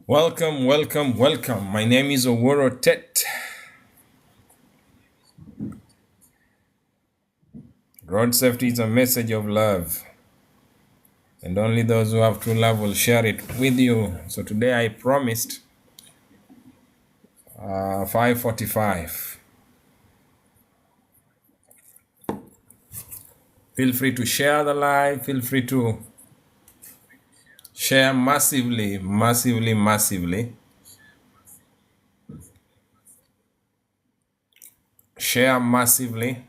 Welcome, welcome, welcome. My name is Owuor Otet. Road safety is a message of love, and only those who have true love will share it with you. So today I promised 5:45. Feel free to share the live. Feel free to share massively, massively, massively. Share massively.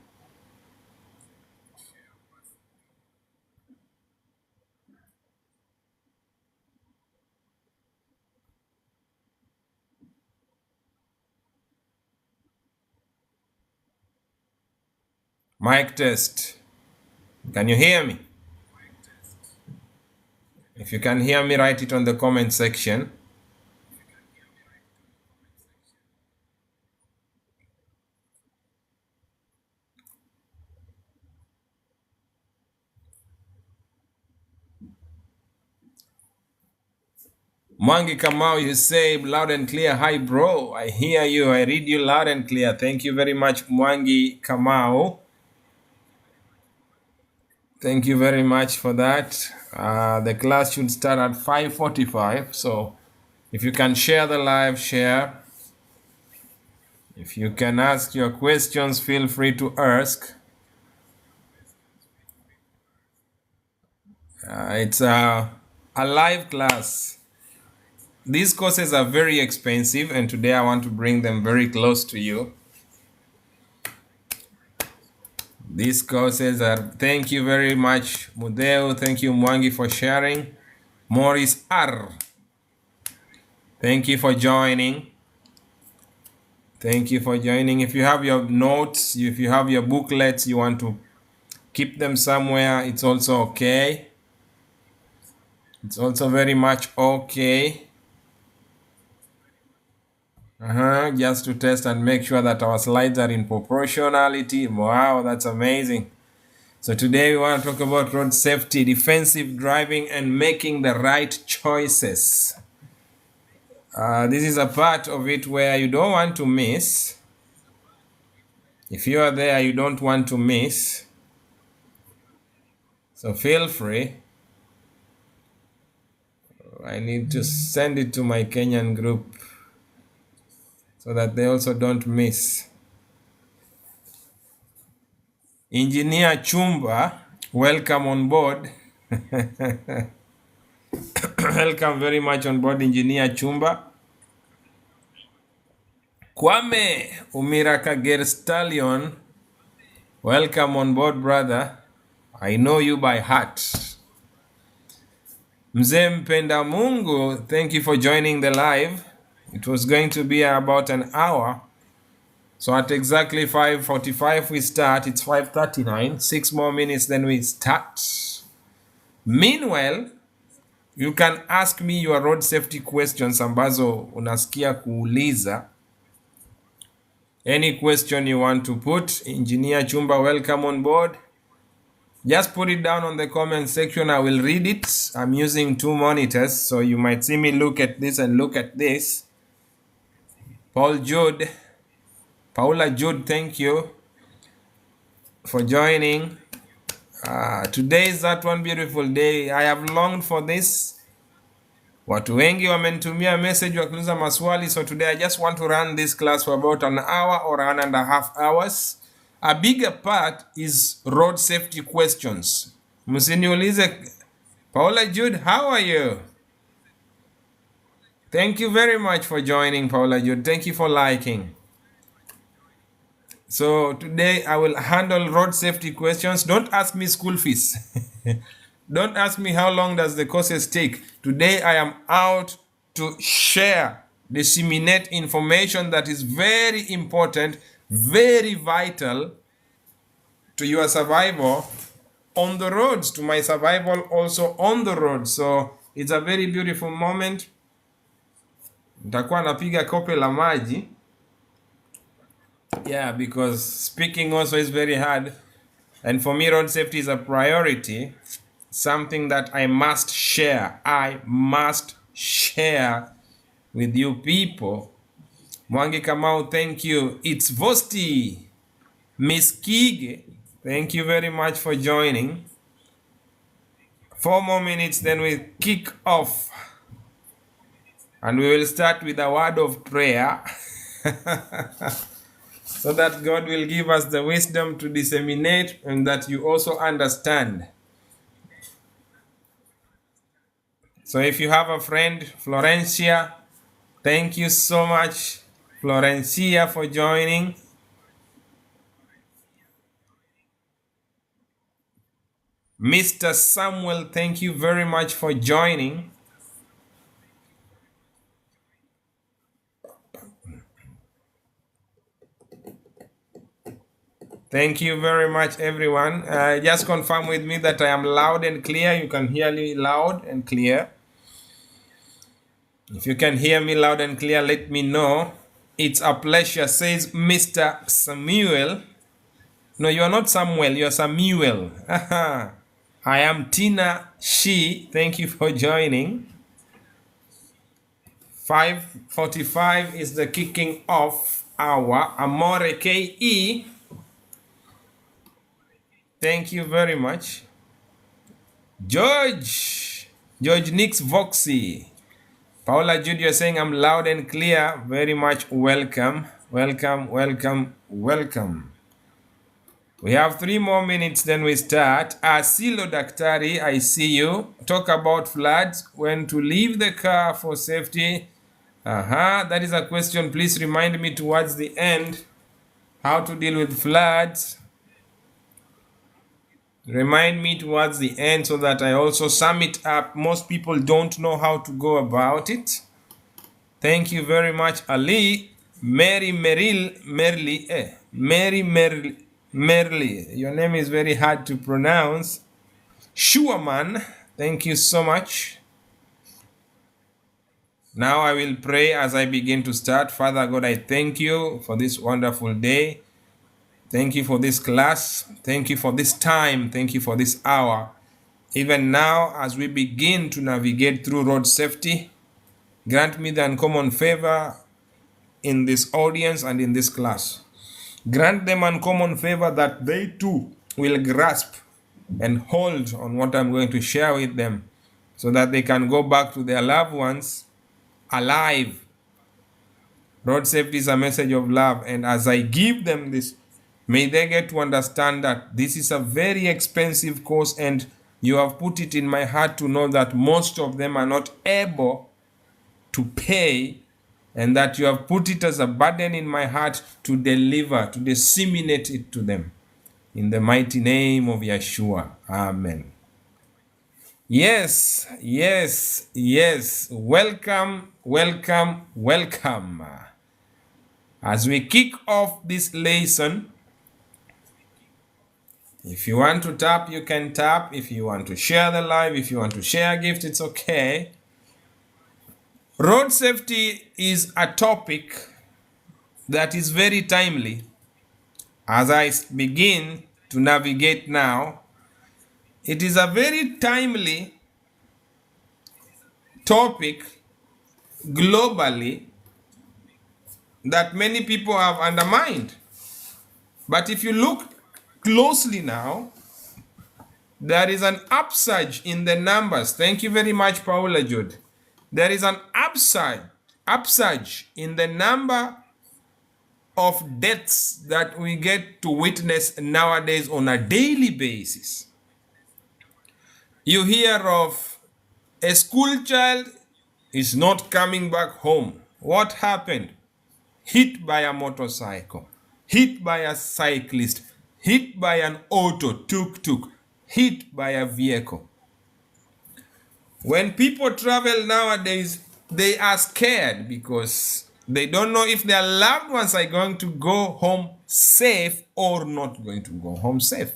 Mic test. Can you hear me? If you can hear me, write it on the comment section. Mwangi Kamau, you say loud and clear. Hi, bro. I hear you. I read you loud and clear. Thank you very much, Mwangi Kamau. Thank you very much for that. The class should start at 5:45. So if you can share the live, share. If you can ask your questions, feel free to ask. It's a live class. These courses are very expensive, and today I want to bring them very close to you. These courses are, thank you very much, Mudeo. Thank you, Mwangi, for sharing. Morris R. Thank you for joining. Thank you for joining. If you have your notes, if you have your booklets, you want to keep them somewhere, it's also okay. It's also very much okay. Just to test and make sure that our slides are in proportionality. Wow, that's amazing. So today we want to talk about road safety, defensive driving, and making the right choices. This is a part of it where you don't want to miss. If you are there, you don't want to miss. So feel free. I need to send it to my Kenyan group so that they also don't miss. Engineer Chumba, welcome on board. Welcome very much on board, Engineer Chumba. Kwame Umiraka Stallion, welcome on board, brother. I know you by heart. Mzee Mpenda Mungu, thank you for joining the live. It was going to be about an hour. So at exactly 5:45 we start. It's 5:39. 6 more minutes then we start. Meanwhile, you can ask me your road safety questions ambazo unasikia kuuliza. Any question you want to put. Engineer Chumba, welcome on board. Just put it down on the comment section. I will read it. I'm using 2 monitors, so you might see me look at this and look at this. Paula Jude, thank you for joining. Today is that one beautiful day. I have longed for this. Watu wengi wamenitumia message wakiuliza maswali, so today I just want to run this class for about an hour or 1.5 hours. A bigger part is road safety questions. Msiniulize. Paula Jude, how are you? Thank you very much for joining, Paula Jude. Thank you for liking. So today I will handle road safety questions. Don't ask me school fees. Don't ask me how long does the courses take. Today I am out to share, disseminate information that is very important, very vital to your survival on the roads, to my survival also on the road. So it's a very beautiful moment. Nitakuwa napiga kope la maji. Yeah, because speaking also is very hard. And for me, road safety is a priority, something that I must share. I must share with you people. Mwangi Kamau, thank you. It's Vosti. Miss Kige, thank you very much for joining. 4 more minutes, then we kick off. And we will start with a word of prayer so that God will give us the wisdom to disseminate and that you also understand. So if you have a friend, Florencia, thank you so much, Florencia, for joining. Mr. Samuel, thank you very much for joining. Thank you very much, everyone. Just confirm with me that I am loud and clear. You can hear me loud and clear. If you can hear me loud and clear, let me know. It's a pleasure, says Mr. Samuel. No, you are not Samuel, you are Samuel. I am Tina Shi. Thank you for joining. 5:45 is the kicking off hour. Amore KE. Thank you very much. George Nix Voxy. Paula Jude, you're saying I'm loud and clear. Very much welcome. Welcome. We have 3 more minutes, then we start. Asilo Daktari, I see you. Talk about floods, when to leave the car for safety. That is a question. Please remind me towards the end how to deal with floods. Remind me towards the end so that I also sum it up. Most people don't know how to go about it. Thank you very much, Ali. Mary Merli. Your name is very hard to pronounce. Schuerman, thank you so much. Now I will pray as I begin to start. Father God, I thank you for this wonderful day. Thank you for this class. Thank you for this time. Thank you for this hour. Even now, as we begin to navigate through road safety, grant me the uncommon favor in this audience and in this class. Grant them uncommon favor that they too will grasp and hold on what I'm going to share with them so that they can go back to their loved ones alive. Road safety is a message of love, and as I give them this, may they get to understand that this is a very expensive course, and you have put it in my heart to know that most of them are not able to pay, and that you have put it as a burden in my heart to deliver, to disseminate it to them. In the mighty name of Yeshua. Amen. Yes. Welcome. As we kick off this lesson, if you want to tap, you can tap. If you want to share the live, if you want to share a gift, it's okay. Road safety is a topic that is very timely. As I begin to navigate now, it is a very timely topic globally that many people have undermined. But if you look closely now, there is an upsurge in the numbers. Thank you very much, Paula Jude. There is an upsurge in the number of deaths that we get to witness nowadays on a daily basis. You hear of a school child is not coming back home. What happened? Hit by a motorcycle, hit by a cyclist, hit by an auto, tuk-tuk, hit by a vehicle. When people travel nowadays, they are scared because they don't know if their loved ones are going to go home safe or not going to go home safe.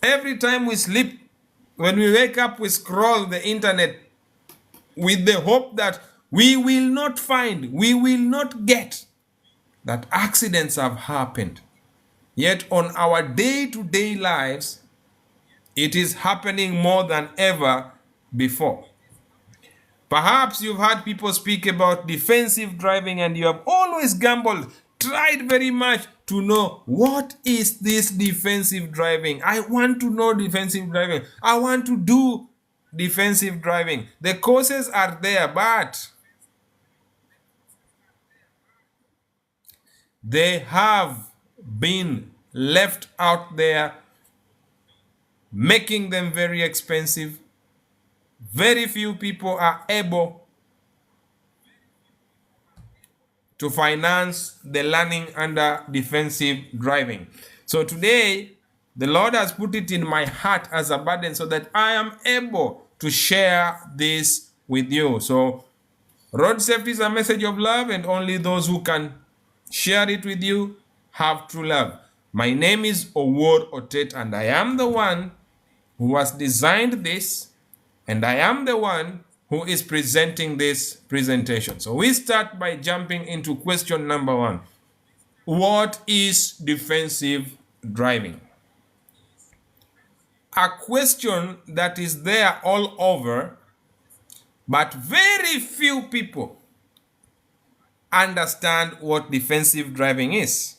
Every time we sleep, when we wake up, we scroll the internet with the hope that we will not get that accidents have happened. Yet on our day-to-day lives, it is happening more than ever before. Perhaps you've heard people speak about defensive driving and you have always gambled, tried very much to know what is this defensive driving. I want to know defensive driving. I want to do defensive driving. The courses are there, but they have been left out there, making them very expensive. Very few people are able to finance the learning under defensive driving. So today, the Lord has put it in my heart as a burden so that I am able to share this with you. So road safety is a message of love, and only those who can share it with you have true love. My name is Owuor Otet, and I am the one who has designed this, and I am the one who is presenting this presentation. So we start by jumping into question number 1. What is defensive driving? A question that is there all over, but very few people understand what defensive driving is.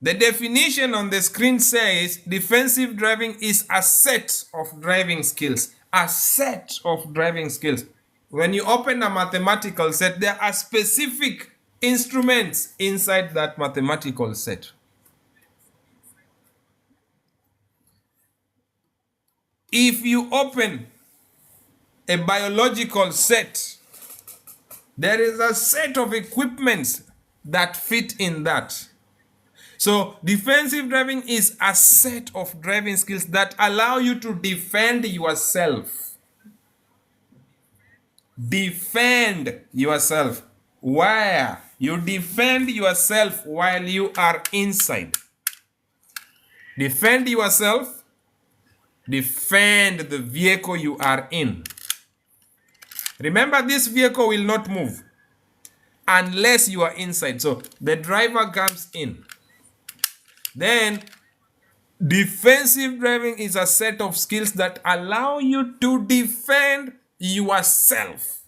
The definition on the screen says defensive driving is a set of driving skills. A set of driving skills. When you open a mathematical set, there are specific instruments inside that mathematical set. If you open a biological set, there is a set of equipments that fit in that. So defensive driving is a set of driving skills that allow you to defend yourself. Defend yourself. Where? You defend yourself while you are inside. Defend yourself. Defend the vehicle you are in. Remember, this vehicle will not move unless you are inside. So the driver comes in. Then defensive driving is a set of skills that allow you to defend yourself.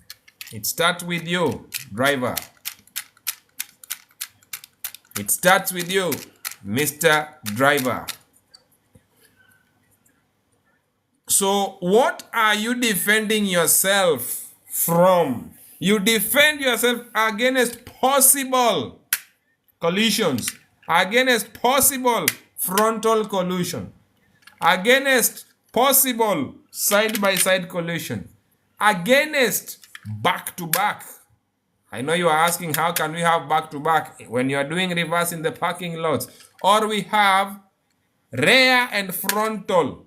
It starts with you, driver. It starts with you, Mr. Driver. So what are you defending yourself from? You defend yourself against possible collisions, against possible frontal collision, against possible side-by-side collision, against back-to-back. I know you are asking, how can we have back-to-back when you are doing reverse in the parking lots? Or we have rear and frontal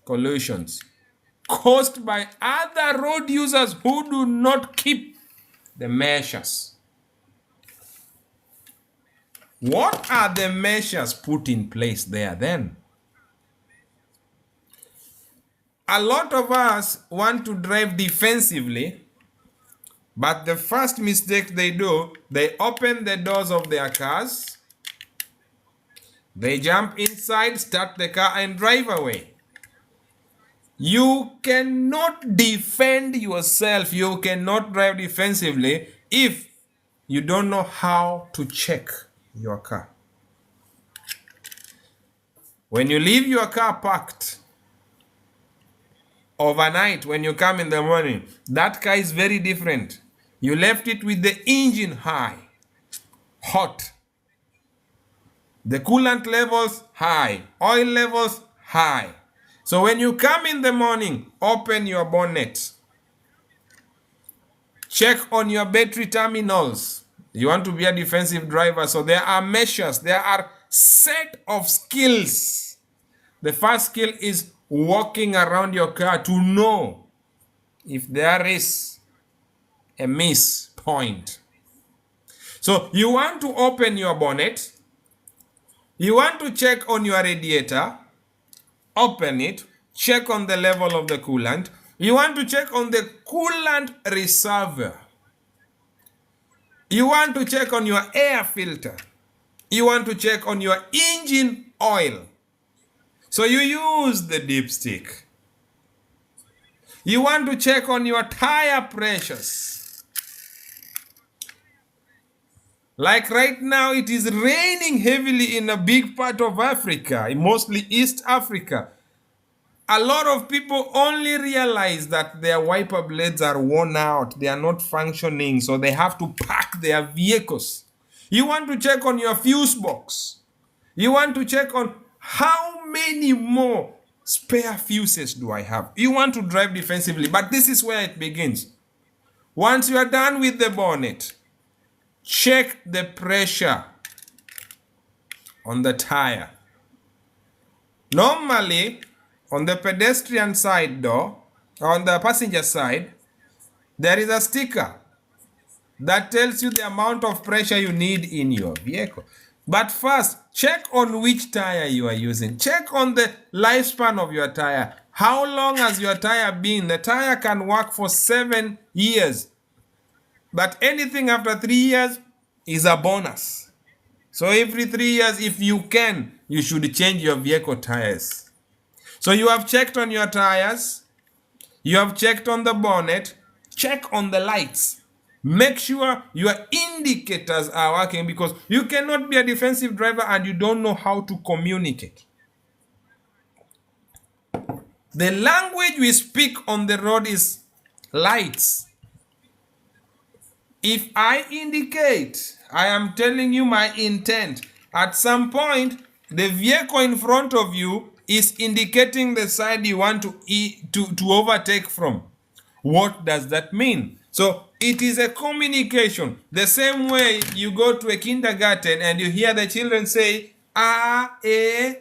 collisions caused by other road users who do not keep the measures. What are the measures put in place there then? A lot of us want to drive defensively, but the first mistake they do, they open the doors of their cars, they jump inside, start the car and drive away. You cannot defend yourself, you cannot drive defensively if you don't know how to check your car. When you leave your car parked overnight, when you come in the morning, that car is very different. You left it with the engine high, hot, the coolant levels high, oil levels high. So when you come in the morning, open your bonnet, check on your battery terminals. You want to be a defensive driver, so there are measures, there are set of skills. The first skill is walking around your car to know if there is a miss point. So you want to open your bonnet, you want to check on your radiator, open it, check on the level of the coolant. You want to check on the coolant reservoir. You want to check on your air filter. You want to check on your engine oil. So you use the dipstick. You want to check on your tire pressures. Like right now, it is raining heavily in a big part of Africa, mostly East Africa. A lot of people only realize that their wiper blades are worn out, they are not functioning, so they have to park their vehicles. You want to check on your fuse box. You want to check on how many more spare fuses do I have. You want to drive defensively, but this is where it begins. Once you are done with the bonnet, check the pressure on the tire. Normally, on the pedestrian side though, on the passenger side, there is a sticker that tells you the amount of pressure you need in your vehicle. But first, check on which tire you are using. Check on the lifespan of your tire. How long has your tire been? The tire can work for 7 years. But anything after 3 years is a bonus. So every 3 years, if you can, you should change your vehicle tires. So you have checked on your tires. You have checked on the bonnet. Check on the lights. Make sure your indicators are working, because you cannot be a defensive driver and you don't know how to communicate. The language we speak on the road is lights. If I indicate, I am telling you my intent. At some point, the vehicle in front of you is indicating the side you want to overtake from. What does that mean? So it is a communication. The same way you go to a kindergarten and you hear the children say A,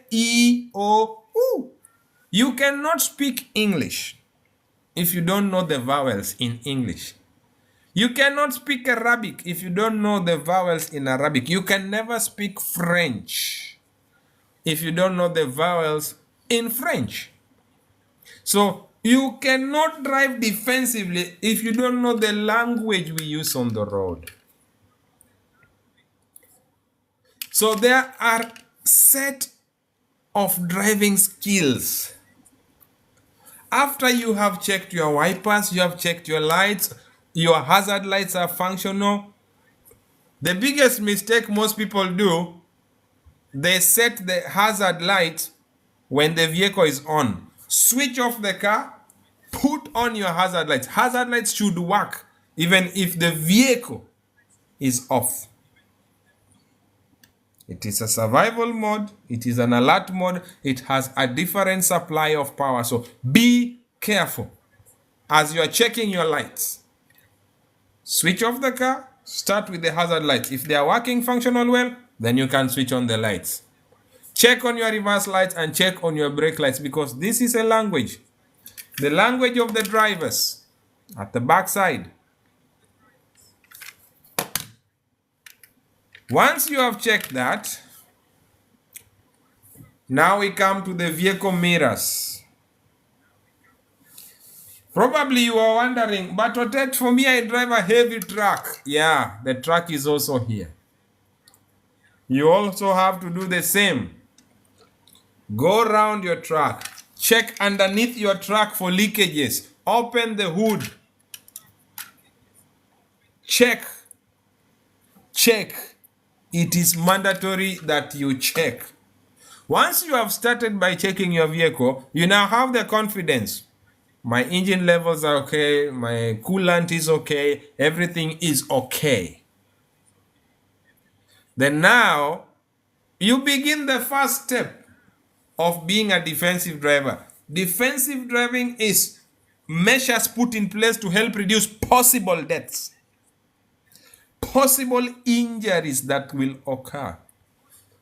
E, O, U. You cannot speak English if you don't know the vowels in English. You cannot speak Arabic if you don't know the vowels in Arabic. You can never speak French if you don't know the vowels in French. So you cannot drive defensively if you don't know the language we use on the road. So there are set of driving skills. After you have checked your wipers, you have checked your lights, your hazard lights are functional. The biggest mistake most people do, they set the hazard light when the vehicle is on. Switch off the car, put on your hazard lights. Hazard lights should work even if the vehicle is off. It is a survival mode. It is an alert mode. It has a different supply of power. So be careful as you are checking your lights. Switch off the car, start with the hazard lights. If they are working functional well, then you can switch on the lights. Check on your reverse lights and check on your brake lights, because this is a language. The language of the drivers at the back side. Once you have checked that, now we come to the vehicle mirrors. Probably you are wondering, but Otet, for me I drive a heavy truck. Yeah, the truck is also here. You also have to do the same. Go around your truck. Check underneath your truck for leakages. Open the hood. Check. Check. It is mandatory that you check. Once you have started by checking your vehicle, you now have the confidence. My engine levels are okay. My coolant is okay. Everything is okay. Then now, you begin the first step of being a defensive driver. Defensive driving is measures put in place to help reduce possible deaths, possible injuries that will occur,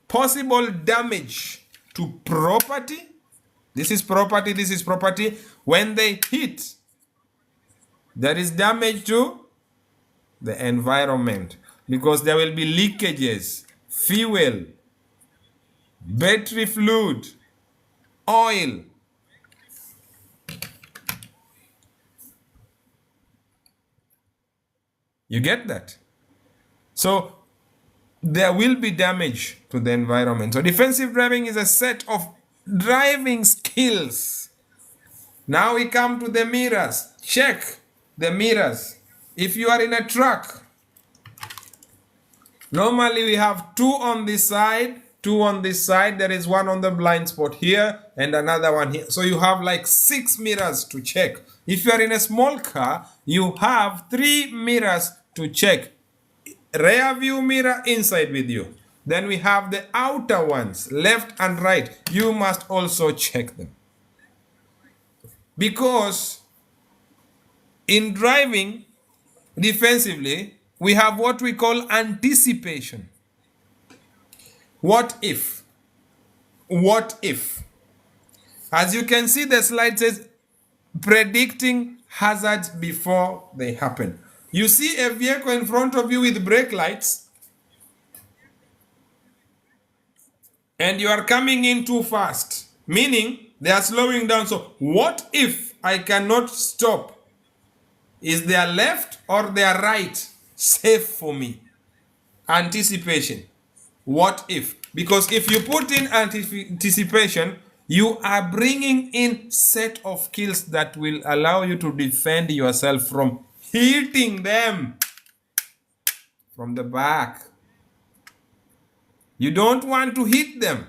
possible damage to property. This is property, this is property. When they hit, there is damage to the environment, because there will be leakages, fuel, battery fluid, oil. You get that? So there will be damage to the environment. So defensive driving is a set of driving skills Now we come to the mirrors. Check the mirrors. If you are in a truck, normally we have two on this side, two on this side. There is one on the blind spot here and another one here. So you have like 6 mirrors to check. If you are in a small car, you have 3 mirrors to check. Rear view mirror inside with you. Then we have the outer ones, left and right. You must also check them. Because in driving defensively, we have what we call anticipation. What if? What if? As you can see, the slide says predicting hazards before they happen. You see a vehicle in front of you with brake lights, and you are coming in too fast, meaning they are slowing down. So what if I cannot stop? Is their left or their right safe for me? Anticipation. What if? Because if you put in anticipation, you are bringing in set of skills that will allow you to defend yourself from hitting them from the back. You don't want to hit them.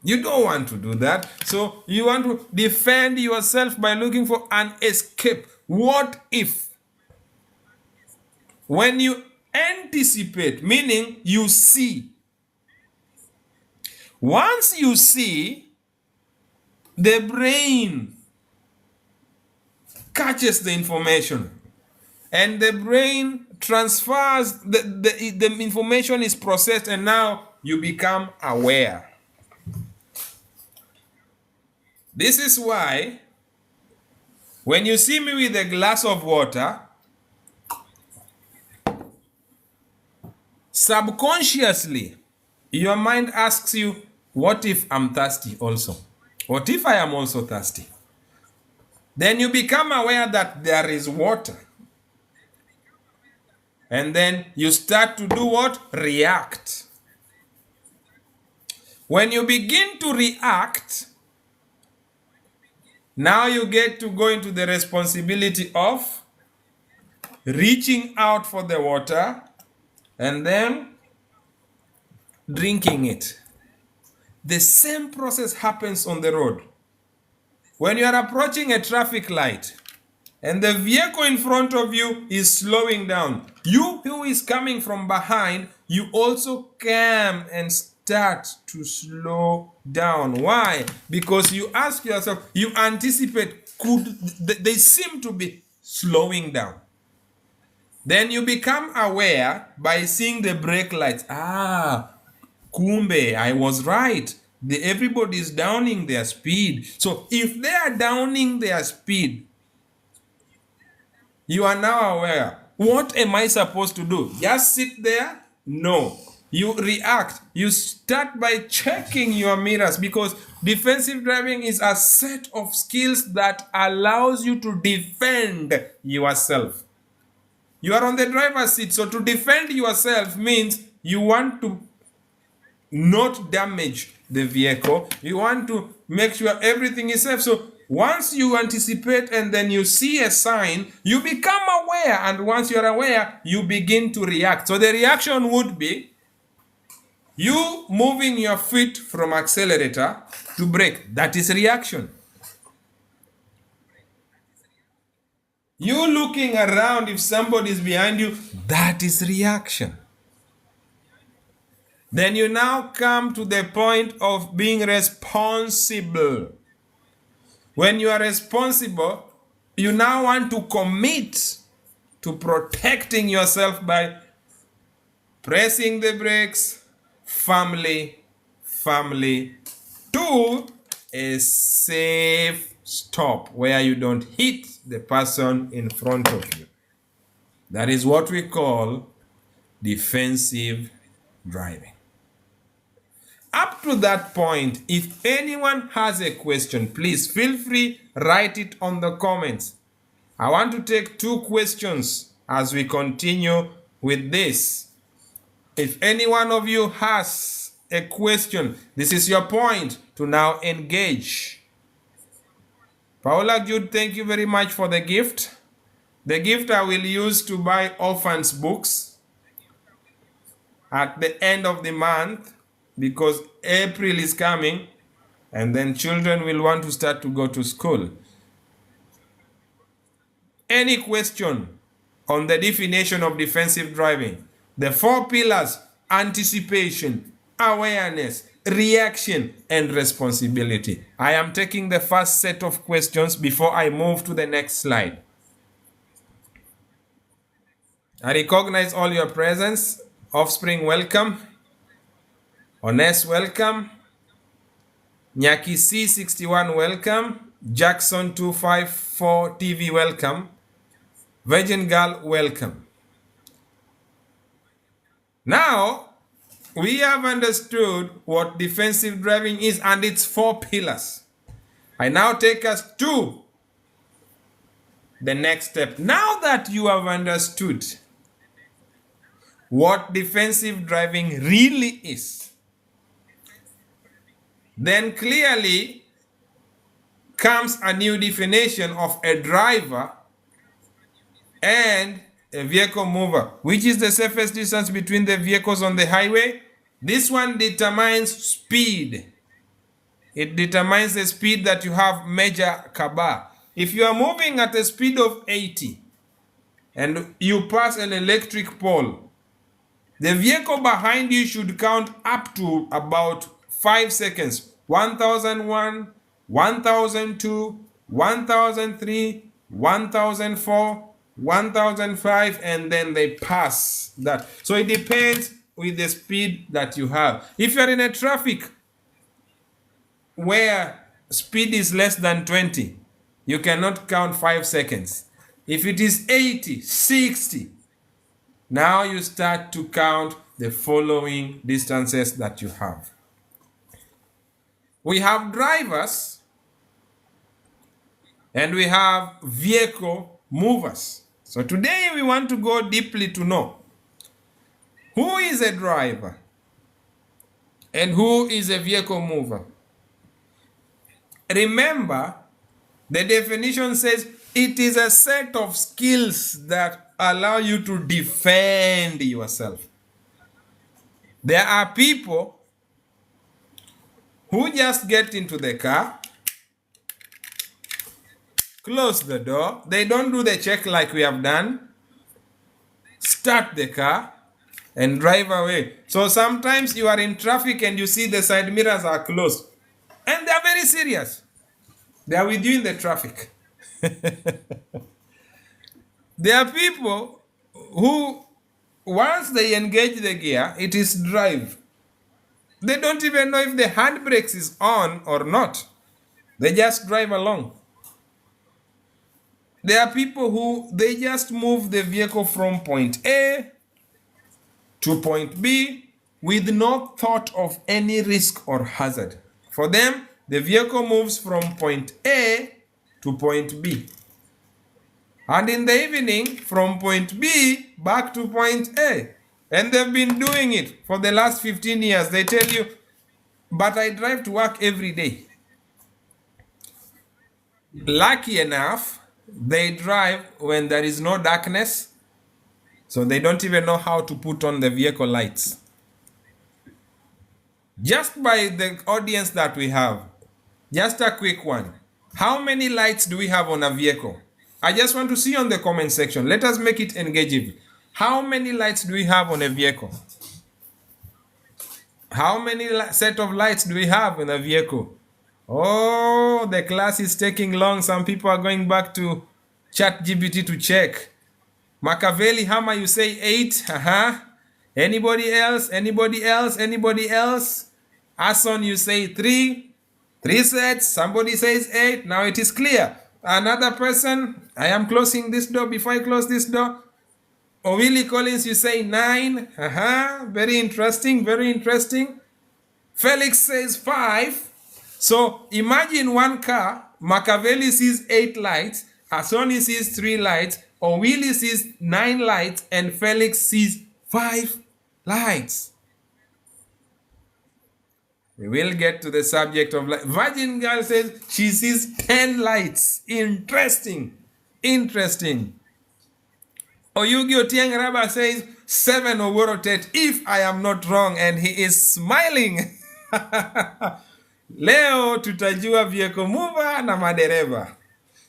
You don't want to do that. So you want to defend yourself by looking for an escape. What if? When you anticipate, meaning you see. Once you see, the brain catches the information and the brain transfers, the information is processed, and now you become aware. This is why when you see me with a glass of water, subconsciously your mind asks you, what if I'm thirsty also? What if I am also thirsty? Then you become aware that there is water. And then you start to do what? React. When you begin to react, now you get to go into the responsibility of reaching out for the water and then drinking it. The same process happens on the road. When you are approaching a traffic light and the vehicle in front of you is slowing down, you who is coming from behind, you also come and start to slow down. Why? Because you ask yourself, you anticipate, they seem to be slowing down. Then you become aware by seeing the brake lights. Kumbe, I was right. Everybody is downing their speed. So if they are downing their speed, you are now aware. What am I supposed to do? Just sit there? No. You react. You start by checking your mirrors, because defensive driving is a set of skills that allows you to defend yourself. You are on the driver's seat, so to defend yourself means you want to not damage the vehicle. You want to make sure everything is safe. So once you anticipate and then you see a sign, you become aware. And once you are aware, you begin to react. So the reaction would be you moving your feet from accelerator to brake. That is reaction. You looking around if somebody is behind you, that is reaction. Then you now come to the point of being responsible. When you are responsible, you now want to commit to protecting yourself by pressing the brakes firmly to a safe stop where you don't hit the person in front of you. That is what we call defensive driving. Up to that point, if anyone has a question, please feel free, write it on the comments. I want to take 2 questions as we continue with this. If any one of you has a question, this is your point to now engage. Paola Jude, thank you very much for the gift. The gift I will use to buy orphans books at the end of the month, because April is coming and then children will want to start to go to school. Any question on the definition of defensive driving? The four pillars: anticipation, awareness, reaction, and responsibility. I am taking the first set of questions before I move to the next slide. I recognize all your presence. Offspring, welcome. Ones, welcome. Nyaki C61, welcome. Jackson 254 TV, welcome. Virgin Girl, welcome. Now, we have understood what defensive driving is and its four pillars. I now take us to the next step. Now that you have understood what defensive driving really is, then clearly comes a new definition of a driver and a vehicle mover. Which is the safest distance between the vehicles on the highway? This one determines speed. It determines the speed that you have measure kaba. If you are moving at a speed of 80 and you pass an electric pole, the vehicle behind you should count up to about 5 seconds. 1001, 1002, 1003, 1004, 1005, and then they pass that. So it depends with the speed that you have. If you're in a traffic where speed is less than 20, you cannot count 5 seconds. If it is 80, 60, now you start to count the following distances that you have. We have drivers and we have vehicle movers. So today we want to go deeply to know who is a driver and who is a vehicle mover. Remember, the definition says it is a set of skills that allow you to defend yourself. There are people who just get into the car, close the door, they don't do the check like we have done, start the car, and drive away. So sometimes you are in traffic and you see the side mirrors are closed, and they are very serious. They are with you in the traffic. There are people who, once they engage the gear, it is drive. They don't even know if the handbrakes is on or not. They just drive along. There are people who, they just move the vehicle from point A to point B with no thought of any risk or hazard. For them, the vehicle moves from point A to point B. And in the evening, from point B back to point A. And they've been doing it for the last 15 years. They tell you, but I drive to work every day. Lucky enough, they drive when there is no darkness, so they don't even know how to put on the vehicle lights. Just by the audience that we have, just a quick one. How many lights do we have on a vehicle? I just want to see on the comment section. Let us make it engaging. How many lights do we have on a vehicle? How many set of lights do we have in a vehicle? Oh, the class is taking long. Some people are going back to ChatGPT to check. Machiavelli Hammer, you say 8. Anybody else? Anybody else? Anybody else? Ason, you say 3. 3 sets. Somebody says 8. Now it is clear. Another person, I am closing this door before I close this door. Willie Collins, you say 9. Very interesting, very interesting. Felix says 5. So imagine one car. Machiavelli sees 8 lights. Asoni sees 3 lights. Or Willie sees 9 lights. And Felix sees 5 lights. We will get to the subject of light. Virgin girl says she sees 10 lights. Interesting. Interesting. Oyugi Otieng Raba says 7 Owuor Otet, if I am not wrong, and he is smiling. Leo tutajua vehicle mover na madereva.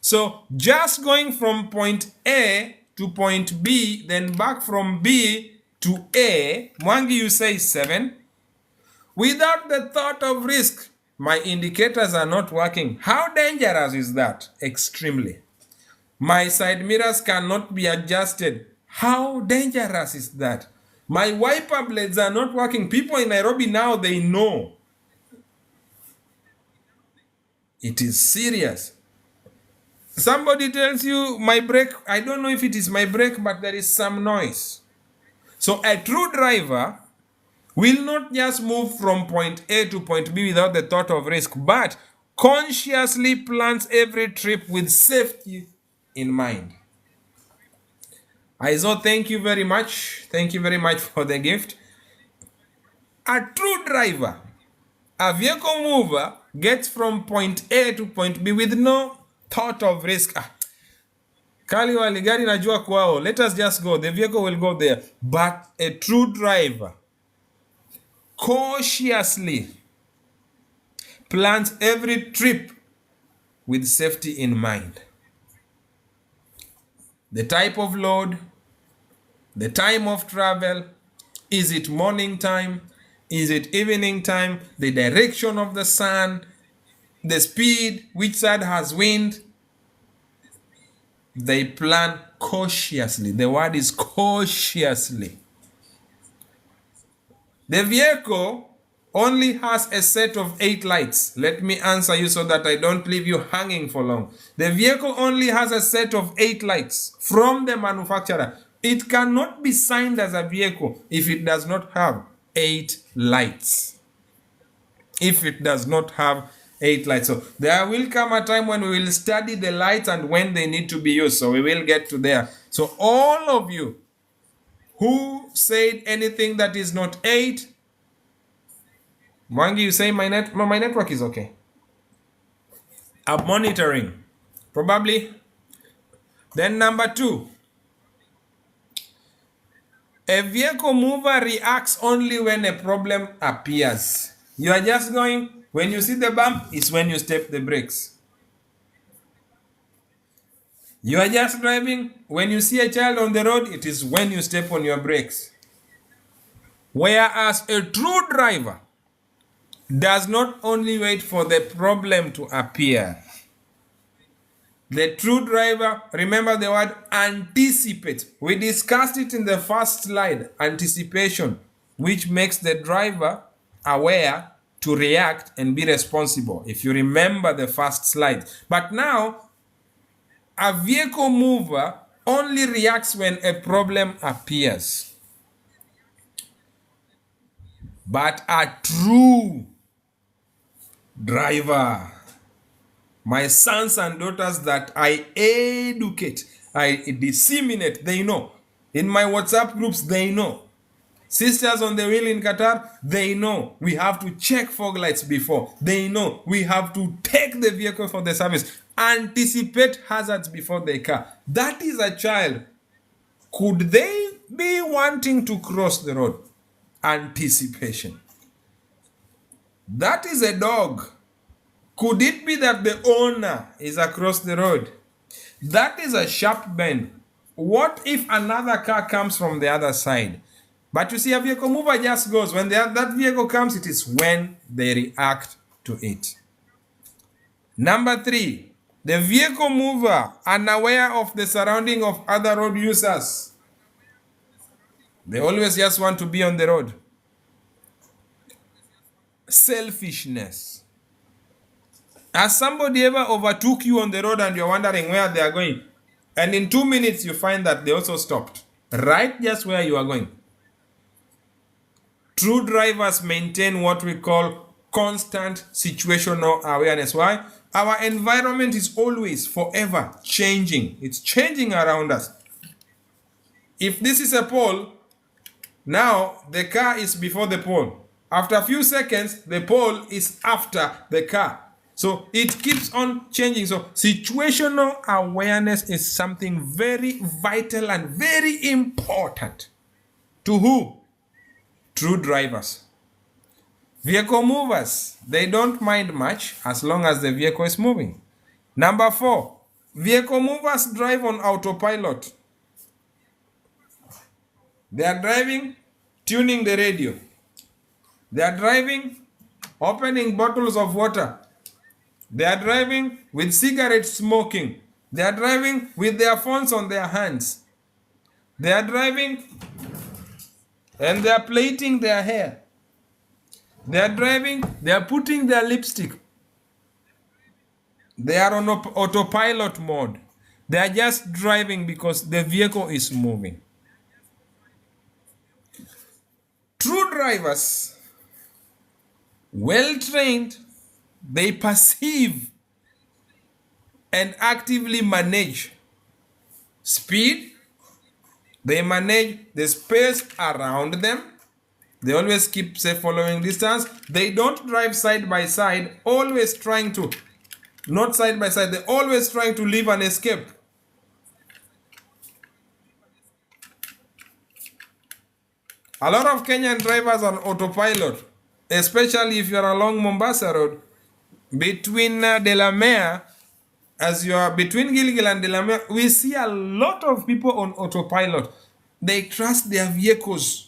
So just going from point A to point B, then back from B to A, Mwangi, you say 7. Without the thought of risk, my indicators are not working. How dangerous is that? Extremely. My side mirrors cannot be adjusted. How dangerous is that? My wiper blades are not working. People in Nairobi now, they know. It is serious. Somebody tells you my brake, I don't know if it is my brake, but there is some noise. So a true driver will not just move from point A to point B without the thought of risk, but consciously plans every trip with safety in mind. Aizo, thank you very much. Thank you very much for the gift. A true driver, a vehicle mover, gets from point A to point B with no thought of risk. Kali waligari najua kwao. Let us just go. The vehicle will go there. But a true driver cautiously plans every trip with safety in mind. The type of load, the time of travel, is it morning time, is it evening time, the direction of the sun, the speed, which side has wind. They plan cautiously. The word is cautiously. The vehicle only has a set of 8 lights. Let me answer you so that I don't leave you hanging for long. The vehicle only has a set of 8 lights from the manufacturer. It cannot be signed as a vehicle if it does not have 8 lights. If it does not have 8 lights. So there will come a time when we will study the lights and when they need to be used. So we will get to there. So all of you who said anything that is not 8, Mwangi, you say my network is okay. I'm monitoring. Probably. Then number 2. A vehicle mover reacts only when a problem appears. You are just going, when you see the bump, it's when you step the brakes. You are just driving, when you see a child on the road, it is when you step on your brakes. Whereas a true driver does not only wait for the problem to appear. The true driver, remember the word anticipate. We discussed it in the first slide, anticipation, which makes the driver aware to react and be responsible, if you remember the first slide. But now, a vehicle mover only reacts when a problem appears. But a true driver, my sons and daughters that I educate, I disseminate, they know. In my WhatsApp groups, they know. Sisters on the wheel in Qatar, they know we have to check fog lights before. They know we have to take the vehicle for the service. Anticipate hazards before they car. That is a child. Could they be wanting to cross the road? Anticipation. That is a dog. Could it be that the owner is across the road? That is a sharp bend. What if another car comes from the other side? But you see, a vehicle mover just goes. When that vehicle comes, it is when they react to it. Number 3, the vehicle mover, unaware of the surrounding of other road users. They always just want to be on the road. Selfishness. Has somebody ever overtook you on the road and you're wondering where they are going? And in 2 minutes, you find that they also stopped. Right just where you are going. True drivers maintain what we call constant situational awareness. Why? Our environment is always, forever changing. It's changing around us. If this is a pole, now the car is before the pole. After a few seconds, the pole is after the car. So it keeps on changing. So situational awareness is something very vital and very important. To who? True drivers. Vehicle movers, they don't mind much as long as the vehicle is moving. Number 4, vehicle movers drive on autopilot. They are driving, tuning the radio. They are driving, opening bottles of water. They are driving with cigarette smoking. They are driving with their phones on their hands. They are driving and they are plaiting their hair. They are driving, they are putting their lipstick. They are on autopilot mode. They are just driving because the vehicle is moving. True drivers, well trained, they perceive and actively manage speed. They manage the space around them. They always keep safe following distance. They don't drive side by side, always trying to, not side by side, they're always trying to leave an escape. A lot of Kenyan drivers are on autopilot, especially if you're along Mombasa Road, between Delamere, as you are between Gilgil and Delamere, we see a lot of people on autopilot. They trust their vehicles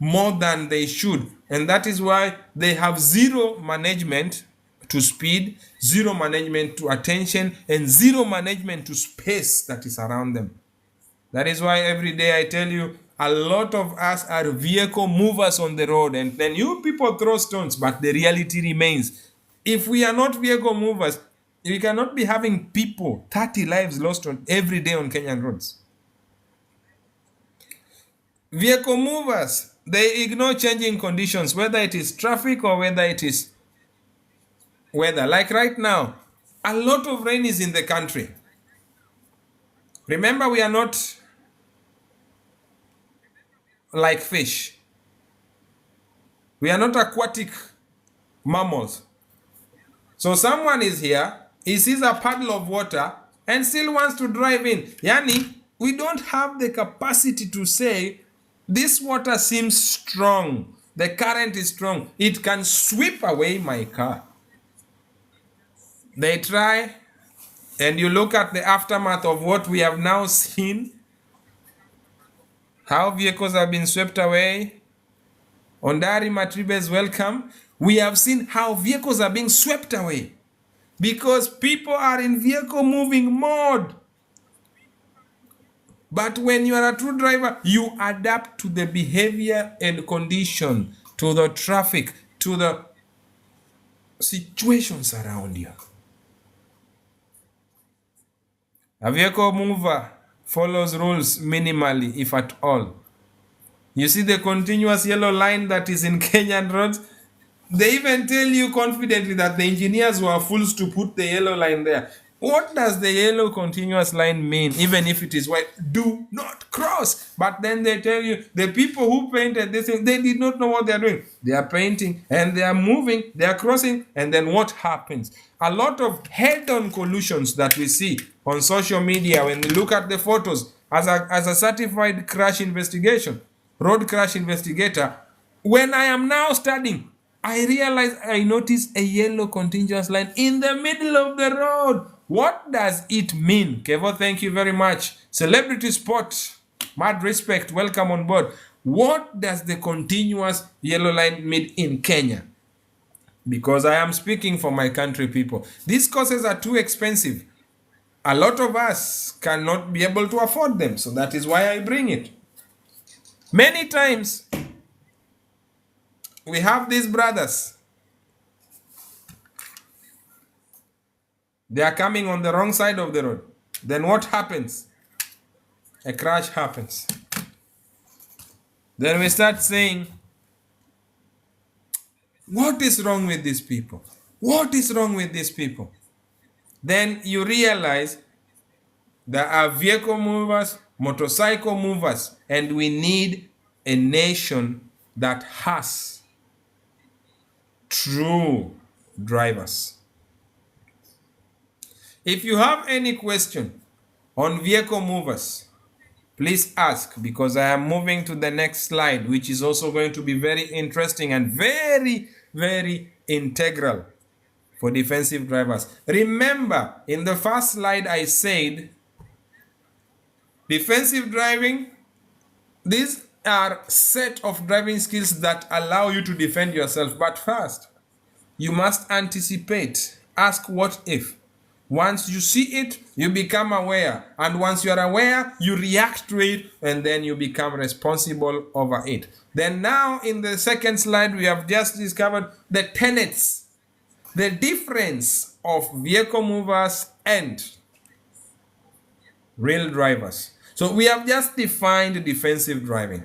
more than they should, and that is why they have zero management to speed, zero management to attention, and zero management to space that is around them. That is why every day I tell you, a lot of us are vehicle movers on the road, and then you people throw stones, but the reality remains. If we are not vehicle movers, we cannot be having people, 30 lives lost on every day on Kenyan roads. Vehicle movers, they ignore changing conditions, whether it is traffic or whether it is weather. Like right now, a lot of rain is in the country. Remember, we are not like fish. We are not aquatic mammals. So someone is here, he sees a puddle of water and still wants to drive in. Yani, we don't have the capacity to say, this water seems strong. The current is strong. It can sweep away my car. They try, and you look at the aftermath of what we have now seen, how vehicles have been swept away. Ondari Matribes, welcome. We have seen how vehicles are being swept away because people are in vehicle moving mode. But when you are a true driver, you adapt to the behavior and condition, to the traffic, to the situations around you. A vehicle mover follows rules minimally, if at all. You see the continuous yellow line that is in Kenyan roads? They even tell you confidently that the engineers were fools to put the yellow line there. What does the yellow continuous line mean? Even if it is white, do not cross. But then they tell you the people who painted this thing, they did not know what they are doing. They are painting and they are moving, they are crossing, and then what happens? A lot of head-on collisions that we see on social media when we look at the photos as a certified crash investigation, road crash investigator, when I am now studying, I realize I noticed a yellow continuous line in the middle of the road. What does it mean? Kevo, thank you very much. Celebrity Spot, mad respect, welcome on board. What does the continuous yellow line mean in Kenya? Because I am speaking for my country people. These courses are too expensive. A lot of us cannot be able to afford them. So that is why I bring it. Many times, we have these brothers. They are coming on the wrong side of the road. Then what happens? A crash happens. Then we start saying, what is wrong with these people? What is wrong with these people? Then you realize there are vehicle movers, motorcycle movers, and we need a nation that has true drivers. If you have any question on vehicle movers, please ask, because I am moving to the next slide, which is also going to be very interesting and very, very integral for defensive drivers. Remember, in the first slide I said, defensive driving, these are set of driving skills that allow you to defend yourself. But first, you must anticipate. Ask what if. Once you see it, you become aware. And once you are aware, you react to it, and then you become responsible over it. Then now in the second slide, we have just discovered the tenets, the difference of vehicle movers and real drivers. So we have just defined defensive driving.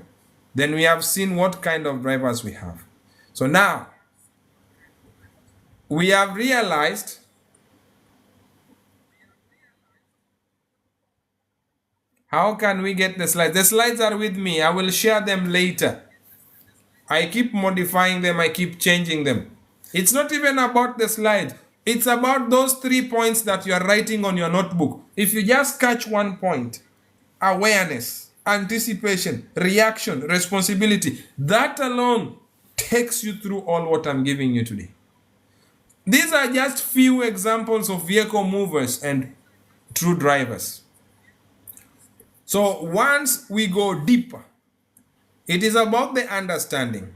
Then we have seen what kind of drivers we have. So now we have realized how can we get the slides. The slides are with me. I will share them later. I keep modifying them. I keep changing them. It's not even about the slides. It's about those 3 points that you are writing on your notebook. If you just catch one point, awareness, anticipation, reaction, responsibility, that alone takes you through all what I'm giving you today. These are just few examples of vehicle movers and true drivers. So once we go deeper, it is about the understanding.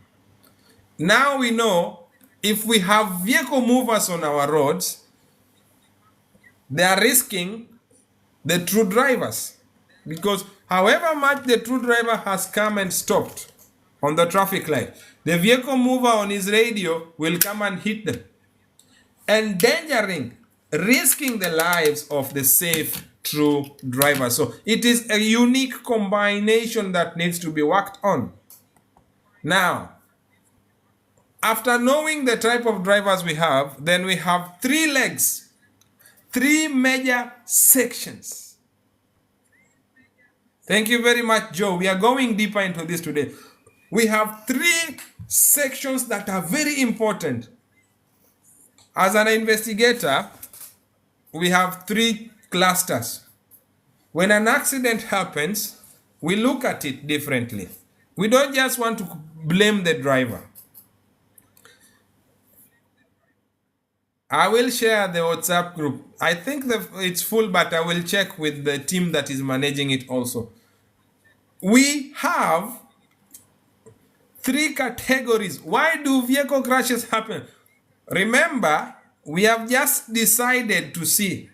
Now we know if we have vehicle movers on our roads, they are risking the true drivers. Because however much the true driver has come and stopped on the traffic light, the vehicle mover on his radio will come and hit them, endangering, risking the lives of the safe, true driver. So it is a unique combination that needs to be worked on. Now, after knowing the type of drivers we have, then we have 3 legs, 3 major sections. Thank you very much, Joe. We are going deeper into this today. We have 3 sections that are very important. As an investigator, we have 3 clusters. When an accident happens, we look at it differently. We don't just want to blame the driver. I will share the WhatsApp group. I think it's full, but I will check with the team that is managing it also. We have 3 categories. Why do vehicle crashes happen? Remember, we have just decided to see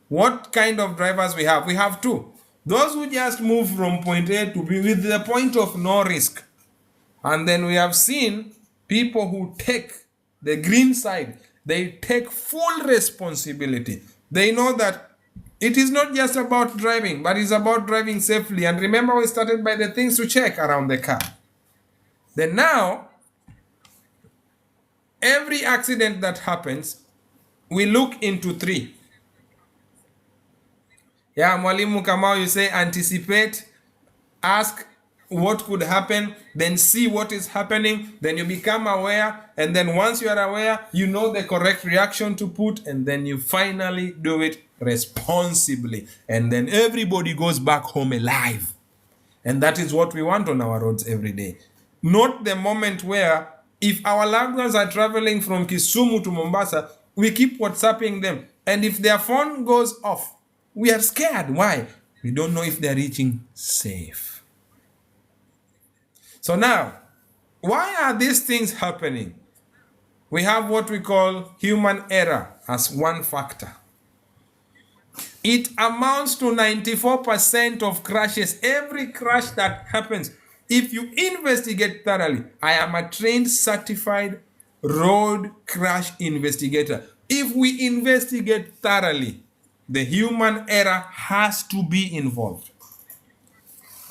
what kind of drivers we have. We have 2. Those who just move from point A to B with the point of no risk. And then we have seen people who take the green side. They take full responsibility. They know that it is not just about driving, but it's about driving safely. And remember, we started by the things to check around the car. Then now, every accident that happens, we look into 3. Yeah, Mwalimu Kamau, you say anticipate, ask what could happen, then see what is happening, then you become aware, and then once you are aware, you know the correct reaction to put, and then you finally do it responsibly. And then everybody goes back home alive. And that is what we want on our roads every day. Not the moment where, if our loved ones are traveling from Kisumu to Mombasa, we keep WhatsApping them. And if their phone goes off, we are scared. Why? We don't know if they're reaching safe. So now, why are these things happening? We have what we call human error as one factor. It amounts to 94% of crashes. Every crash that happens, if you investigate thoroughly, I am a trained, certified road crash investigator. If we investigate thoroughly, the human error has to be involved.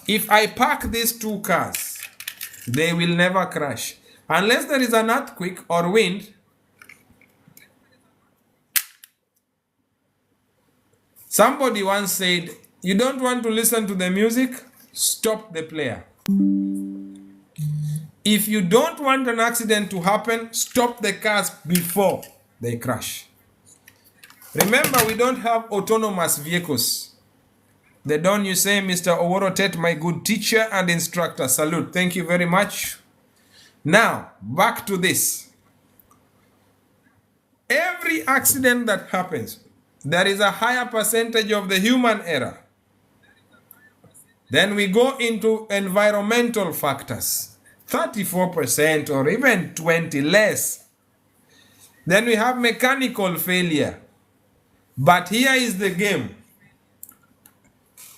If I park these 2 cars, they will never crash. Unless there is an earthquake or wind. Somebody once said, you don't want to listen to the music? Stop the player. If you don't want an accident to happen, stop the cars before they crash. Remember, we don't have autonomous vehicles. The dawn you say, Mr. Owuor Otet, my good teacher and instructor. Salute. Thank you very much. Now, back to this. Every accident that happens, there is a higher percentage of the human error. Then we go into environmental factors, 34% or even 20 less. Then we have mechanical failure. But here is the game.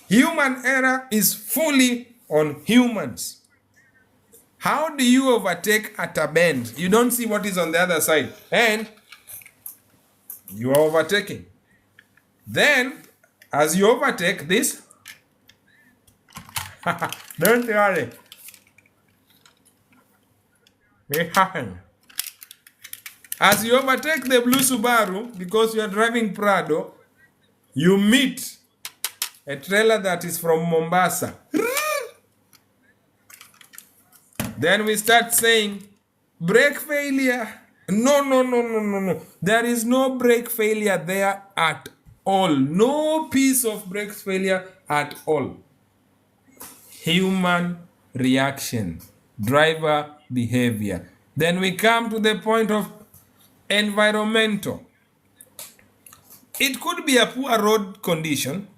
Human error is fully on humans. How do you overtake at a bend? You don't see what is on the other side. And you are overtaking. Then, as you overtake this, don't worry. It happened. As you overtake the blue Subaru, because you are driving Prado, you meet a trailer that is from Mombasa. Then we start saying, brake failure. No. There is no brake failure there at all. No piece of brake failure at all. Human reaction, driver behavior. Then we come to the point of environmental. It could be a poor road condition.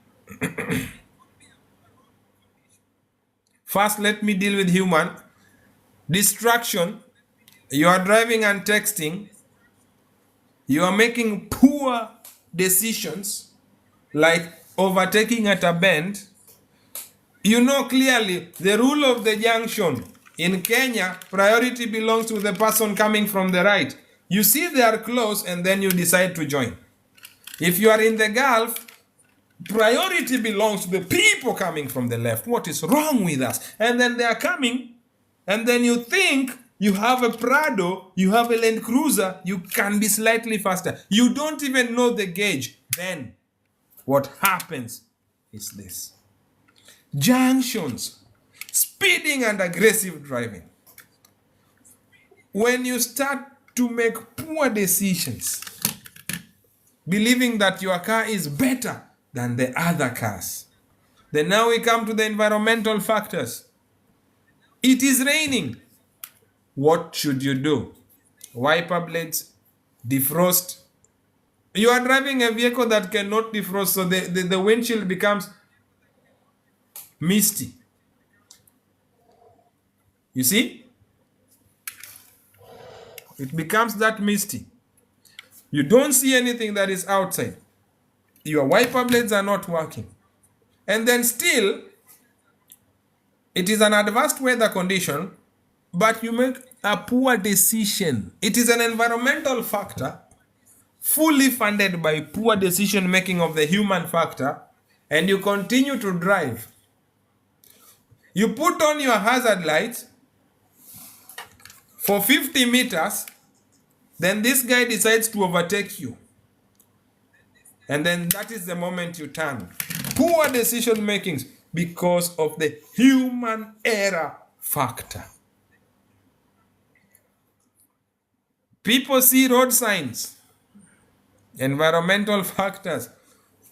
First, let me deal with human. Distraction. You are driving and texting. You are making poor decisions, like overtaking at a bend. You know clearly the rule of the junction. In Kenya, priority belongs to the person coming from the right. You see they are close and then you decide to join. If you are in the Gulf, priority belongs to the people coming from the left. What is wrong with us? And then they are coming, and then you think you have a Prado, you have a Land Cruiser, you can be slightly faster. You don't even know the gauge. Then what happens is this. Junctions, speeding and aggressive driving. When you start to make poor decisions, believing that your car is better than the other cars. Then now we come to the environmental factors. It is raining. What should you do? Wiper blades, defrost. You are driving a vehicle that cannot defrost, so the windshield becomes misty. You see? It becomes that misty. You don't see anything that is outside. Your wiper blades are not working. And then still, it is an adverse weather condition, but you make a poor decision. It is an environmental factor, fully funded by poor decision making of the human factor, and you continue to drive. You put on your hazard lights for 50 meters, then this guy decides to overtake you. And then that is the moment you turn. Poor decision makings because of the human error factor. People see road signs, environmental factors.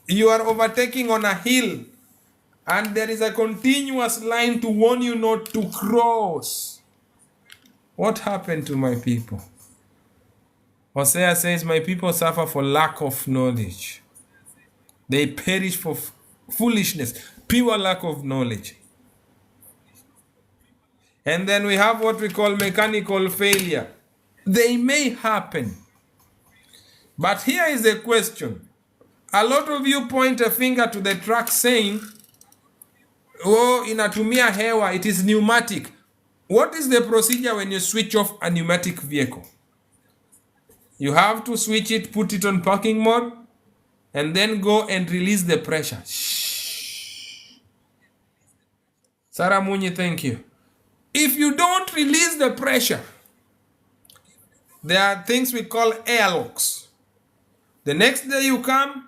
You are overtaking on a hill and there is a continuous line to warn you not to cross. What happened to my people? Hosea says, my people suffer for lack of knowledge. They perish for foolishness, pure lack of knowledge. And then we have what we call mechanical failure. They may happen. But here is a question. A lot of you point a finger to the truck saying, oh, inatumia hewa, it is pneumatic. What is the procedure when you switch off a pneumatic vehicle? You have to switch it, put it on parking mode, and then go and release the pressure. Shh. Sarah Munyi, thank you. If you don't release the pressure, there are things we call airlocks. The next day you come,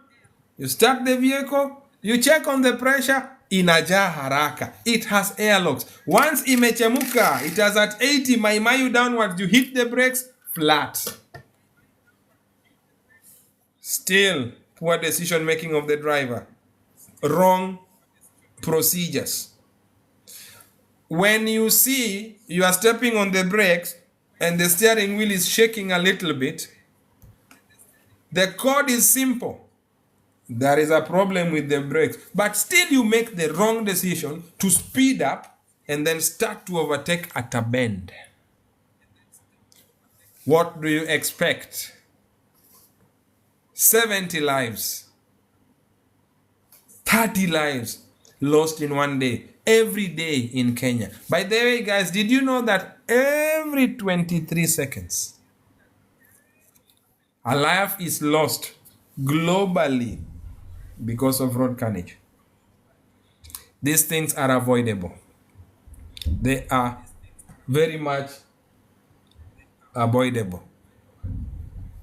you start the vehicle, You check on the pressure, inajaa haraka. It has airlocks. Once imechemuka, it has at 80, maimayu downwards, you hit the brakes, flat. Still, poor decision making of the driver. Wrong procedures. When you see you are stepping on the brakes and the steering wheel is shaking a little bit, the code is simple. There is a problem with the brakes, but still you make the wrong decision to speed up and then start to overtake at a bend. What do you expect? 70 lives, 30 lives lost in one day, every day in Kenya. By the way, guys, did you know that every 23 seconds, a life is lost globally because of road carnage? These things are avoidable. They are very much avoidable.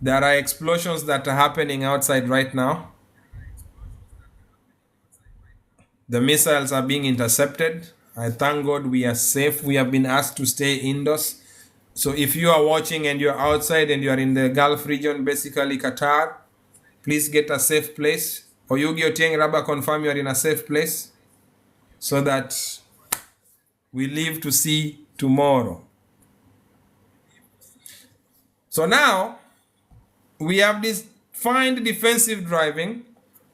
There are explosions that are happening outside right now. The missiles are being intercepted. I thank God we are safe. We have been asked to stay indoors. So if you are watching and you're outside and you're in the Gulf region, basically Qatar, please get a safe place. Oyugi Otieng Raba, confirm you're in a safe place so that we live to see tomorrow. So now we have defined defensive driving.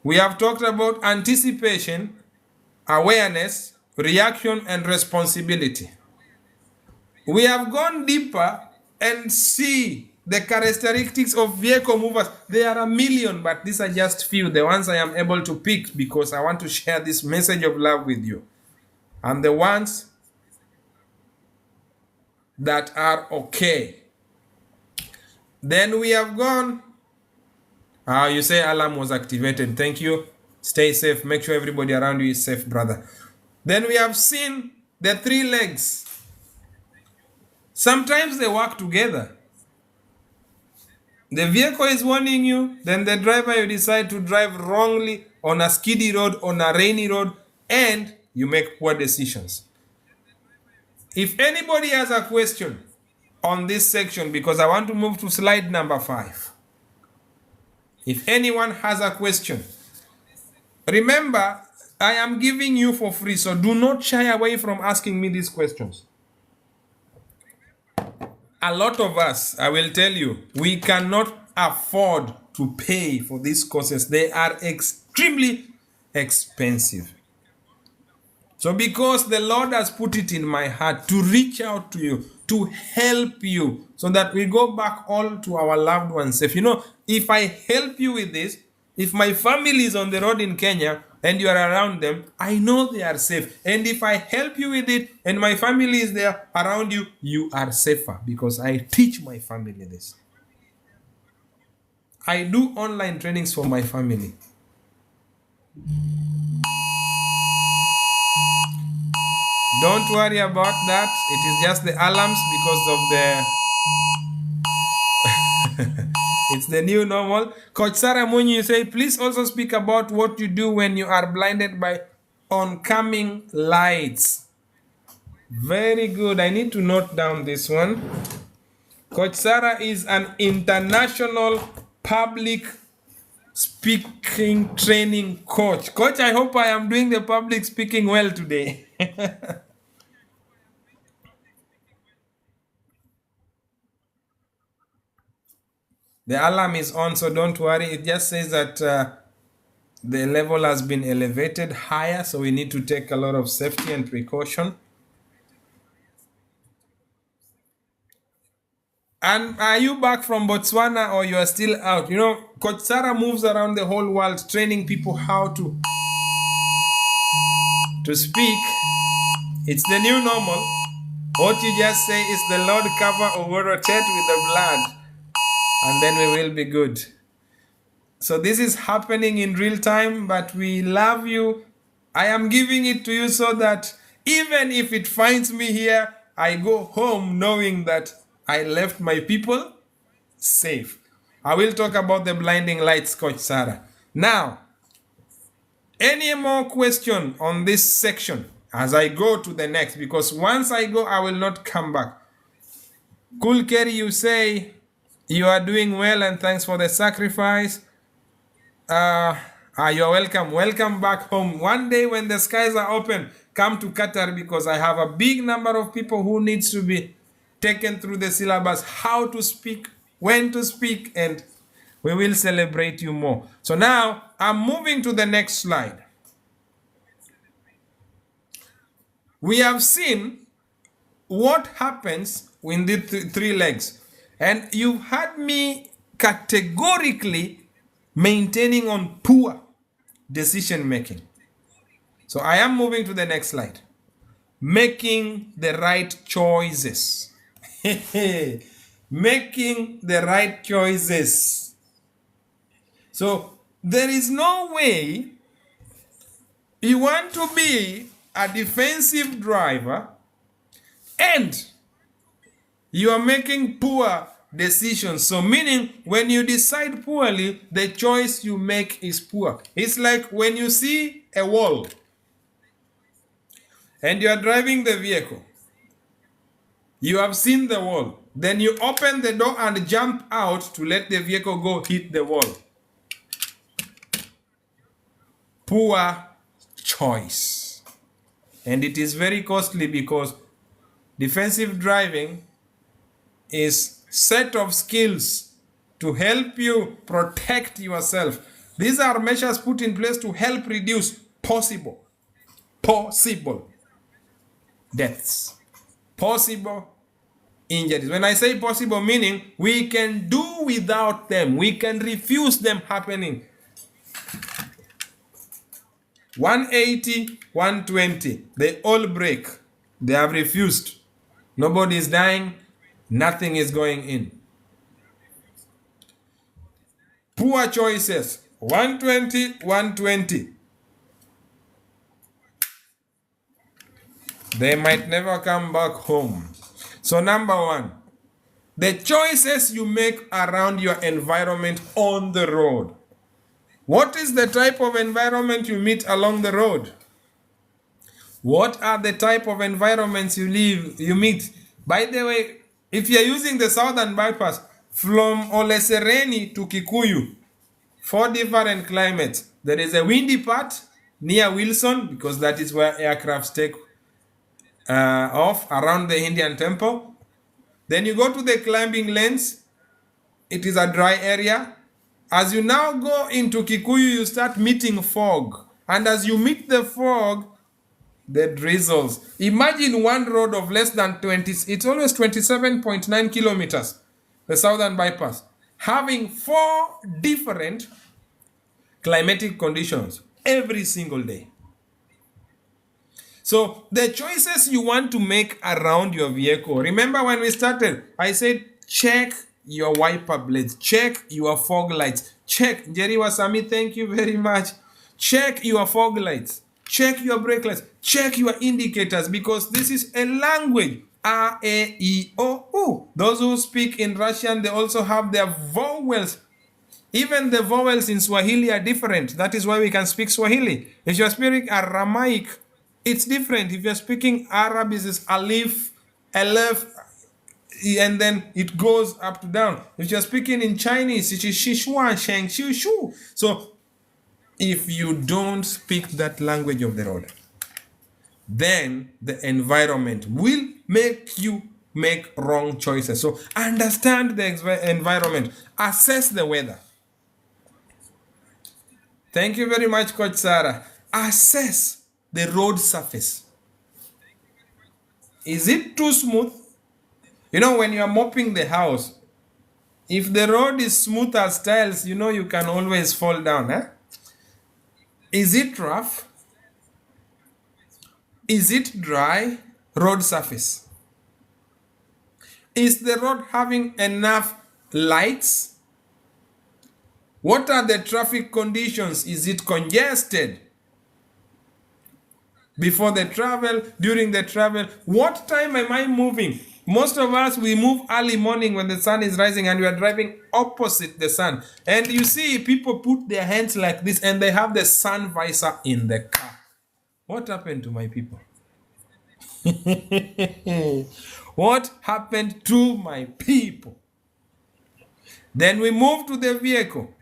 We have talked about anticipation, awareness, reaction, and responsibility. We have gone deeper and see the characteristics of vehicle movers. There are a million, but these are just few, the ones I am able to pick because I want to share this message of love with you. And the ones that are okay. Then we have gone. You say alarm was activated. Thank you. Stay safe. Make sure everybody around you is safe, brother. Then we have seen the three legs. Sometimes they work together. The vehicle is warning you, then the driver, you decide to drive wrongly on a skiddy road, on a rainy road, and you make poor decisions. If anybody has a question on this section, because I want to move to slide number 5. If anyone has a question, remember, I am giving you for free, so do not shy away from asking me these questions. A lot of us, I will tell you, we cannot afford to pay for these courses. They are extremely expensive. So because the Lord has put it in my heart to reach out to you, to help you, so that we go back all to our loved ones safe. You know, if I help you with this, if my family is on the road in Kenya and you are around them, I know they are safe. And if I help you with it and my family is there around you, you are safer because I teach my family this. I do online trainings for my family. Don't worry about that. It is just the alarms because of the... It's the new normal. Coach Sarah Munyi, you say, please also speak about what you do when you are blinded by oncoming lights. Very good. I need to note down this one. Coach Sarah is an international public speaking training coach. Coach, I hope I am doing the public speaking well today. The alarm is on, so don't worry. It just says that the level has been elevated higher, so we need to take a lot of safety and precaution. And are you back from Botswana or you are still out? You know, Coach Sarah moves around the whole world training people how to speak. It's the new normal. What you just say is the Lord cover Owuor Otet with the blood, and then we will be good. So this is happening in real time, but we love you. I am giving it to you so that even if it finds me here, I go home knowing that I left my people safe. I will talk about the blinding lights, Coach Sarah. Now, Any more question on this section as I go to the next? Because once I go, I will not come back. Cool Kerry, you say you are doing well and thanks for the sacrifice. You're welcome. Welcome back home. One day when the skies are open, come to Qatar, because I have a big number of people who needs to be taken through the syllabus, how to speak, when to speak, and we will celebrate you more. So now I'm moving to the next slide. We have seen what happens in the three legs, and you've had me categorically maintaining on poor decision making. So I am moving to the next slide. Making the right choices. Making the right choices. So there is no way you want to be a defensive driver and you are making poor decisions. So meaning when you decide poorly, the choice you make is poor. It's like when you see a wall and you are driving the vehicle. You have seen the wall. Then you open the door and jump out to let the vehicle go hit the wall. Poor choice. And it is very costly, because defensive driving is set of skills to help you protect yourself. These are measures put in place to help reduce possible deaths, possible injuries. When I say possible, meaning we can do without them, we can refuse them happening. 180, 120, they all break. They have refused. Nobody is dying, nothing is going in. Poor choices. 120, 120. They might never come back home. So number one, the choices you make around your environment on the road. What is the type of environment you meet along the road? What are the type of environments you meet? By the way, if you're using the southern bypass from Olesereni to Kikuyu, 4 different climates. There is a windy part near Wilson, because that is where aircrafts take off around the Indian temple. Then you go to the climbing lanes. It is a dry area. As you now go into Kikuyu, you start meeting fog. And as you meet the fog, the drizzles. Imagine one road of less than 20, it's always 27.9 kilometers, the southern bypass, having 4 different climatic conditions every single day. So the choices you want to make around your vehicle. Remember when we started, I said check your wiper blades, check your fog lights, check, Jerry Wasami, thank you very much. Check your fog lights, check your brake lights, check your indicators, because this is a language. A, E, I, O, U. Those who speak in Russian, they also have their vowels. Even the vowels in Swahili are different. That is why we can speak Swahili. If you're speaking Aramaic, it's different. If you're speaking Arab, it's alif, aleph, and then it goes up to down. If you're speaking in Chinese, it is Shishuan, Sheng, Shu, Shu. So if you don't speak that language of the road, then the environment will make you make wrong choices. So understand the environment, assess the weather. Thank you very much, Coach Sarah. Assess the road surface. Is it too smooth? You know, when you are mopping the house, if the road is smooth as tiles, you know you can always fall down. Eh? Is it rough? Is it dry? Road surface. Is the road having enough lights? What are the traffic conditions? Is it congested? Before the travel, during the travel, what time am I moving? Most of us, we move early morning when the sun is rising and we are driving opposite the sun. And you see people put their hands like this and they have the sun visor in the car. What happened to my people? What happened to my people? Then we move to the vehicle.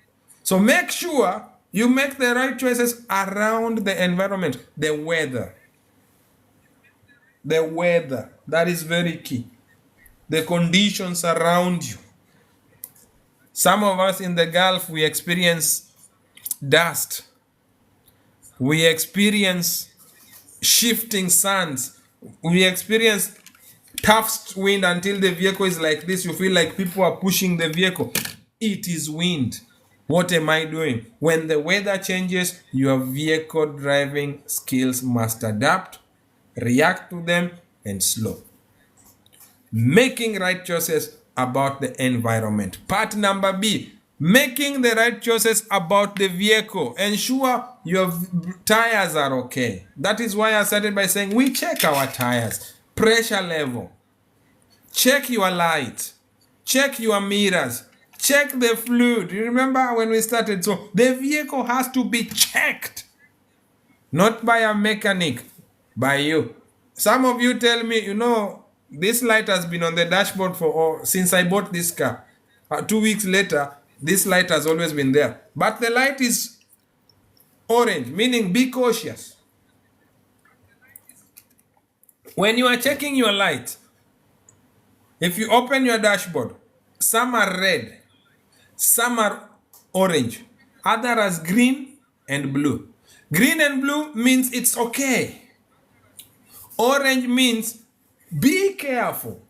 So make sure you make the right choices around the environment, the weather. The weather, that is very key. The conditions around you. Some of us in the Gulf, we experience dust. We experience shifting sands. We experience tough wind until the vehicle is like this. You feel like people are pushing the vehicle. It is wind. What am I doing? When the weather changes, your vehicle driving skills must adapt, react to them, and slow. Making right choices about the environment. Part number B, making the right choices about the vehicle. Ensure your tires are okay. That is why I started by saying we check our tires, pressure level, check your light, check your mirrors, check the fluid. You remember when we started? So the vehicle has to be checked, not by a mechanic, by you. Some of you tell me, this light has been on the dashboard since I bought this car. 2 weeks later, this light has always been there. But the light is orange, meaning be cautious. When you are checking your light, if you open your dashboard, some are red, some are orange, other as green and blue. Green and blue means it's okay. Orange means be careful.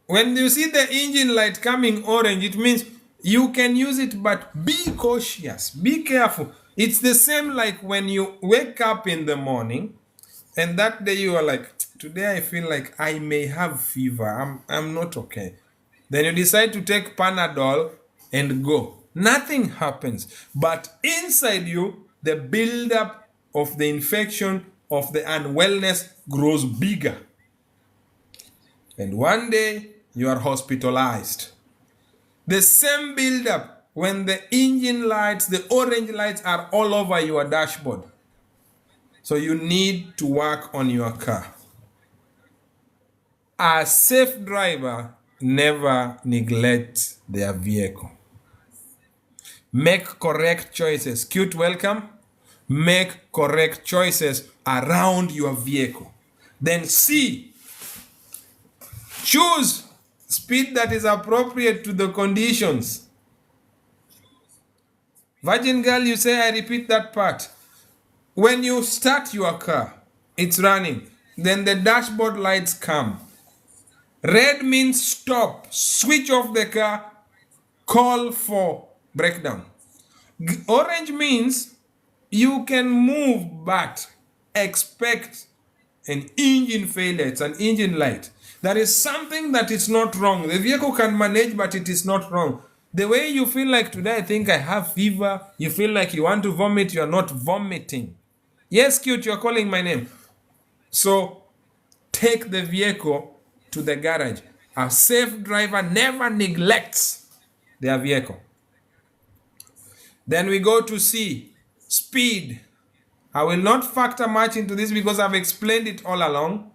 When you see the engine light coming orange, it means you can use it, but be cautious, be careful. It's the same like when you wake up in the morning and that day you are like, today I feel like I may have fever. I'm not okay. Then you decide to take Panadol and go. Nothing happens. But inside you, the buildup of the infection, of the unwellness grows bigger. And one day you are hospitalized. The same buildup when the engine lights, the orange lights are all over your dashboard. So you need to work on your car. A safe driver never neglects their vehicle. Make correct choices. Cute welcome. Make correct choices around your vehicle. Then C, choose speed that is appropriate to the conditions. Virgin girl, you say, I repeat that part. When you start your car, it's running. Then the dashboard lights come. Red means stop, switch off the car, call for breakdown. Orange means you can move, but expect an engine failure. It's an engine light. There is something that is not wrong. The vehicle can manage, but it is not wrong. The way you feel like today, I think I have fever. You feel like you want to vomit. You are not vomiting. Yes, cute, you're calling my name. So take the vehicle to the garage. A safe driver never neglects their vehicle. Then we go to C, speed. I will not factor much into this because I've explained it all along.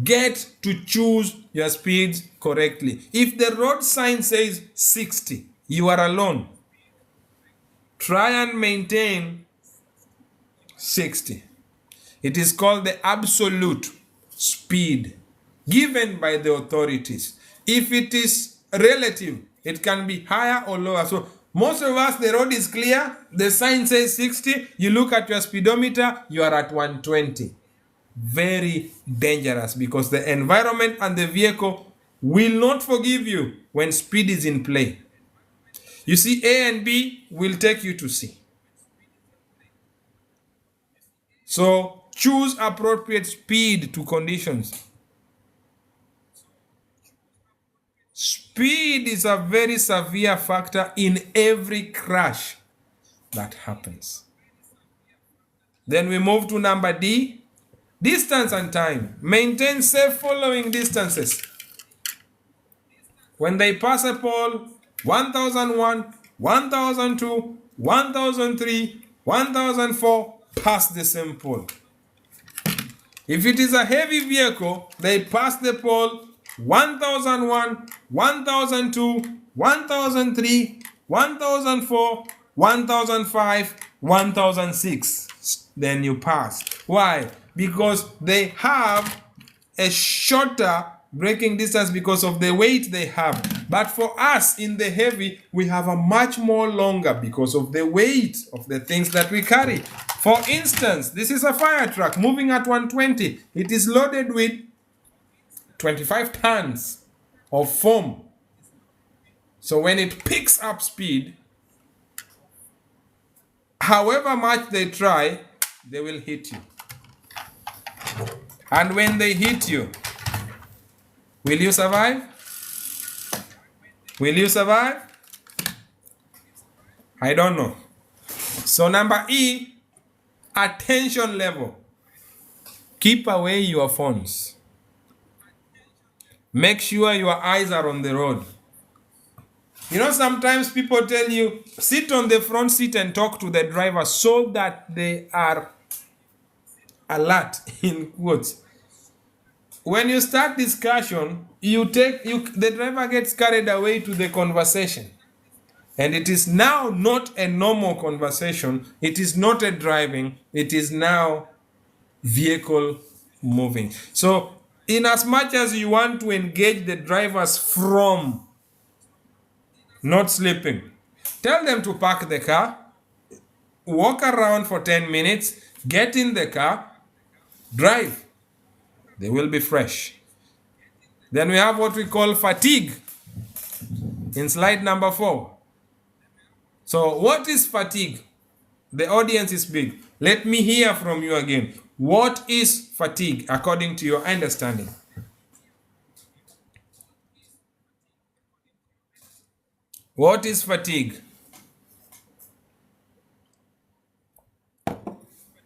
Get to choose your speeds correctly. If the road sign says 60, you are alone. Try and maintain 60. It is called the absolute speed given by the authorities. If it is relative, it can be higher or lower. So most of us, the road is clear, the sign says 60, you look at your speedometer, you are at 120. Very dangerous because the environment and the vehicle will not forgive you when speed is in play. You see, A and B will take you to C. So choose appropriate speed to conditions. Speed is a very severe factor in every crash that happens. Then we move to number D, Distance and time. Maintain safe following distances. When they pass a pole, 1001, 1002, 1003, 1004, pass the same pole. If it is a heavy vehicle, they pass the pole 1001, 1002, 1003, 1004, 1005, 1006. Then you pass. Why? Because they have a shorter braking distance because of the weight they have. But for us in the heavy, we have a much more longer because of the weight of the things that we carry. For instance, this is a fire truck moving at 120. It is loaded with 25 tons of foam. So when it picks up speed, however much they try, they will hit you. And when they hit you, will you survive? Will you survive? I don't know. So number E, attention level. Keep away your phones. Make sure your eyes are on the road. You know, sometimes people tell you, sit on the front seat and talk to the driver so that they are alert, in quotes. When you start discussion, the driver gets carried away to the conversation. And it is now not a normal conversation. It is not a driving. It is now vehicle moving. So in as much as you want to engage the drivers from not sleeping, tell them to park the car, walk around for 10 minutes, get in the car, drive. They will be fresh. Then we have what we call fatigue in slide number 4. So what is fatigue? The audience is big. Let me hear from you again. What is fatigue according to your understanding? What is fatigue?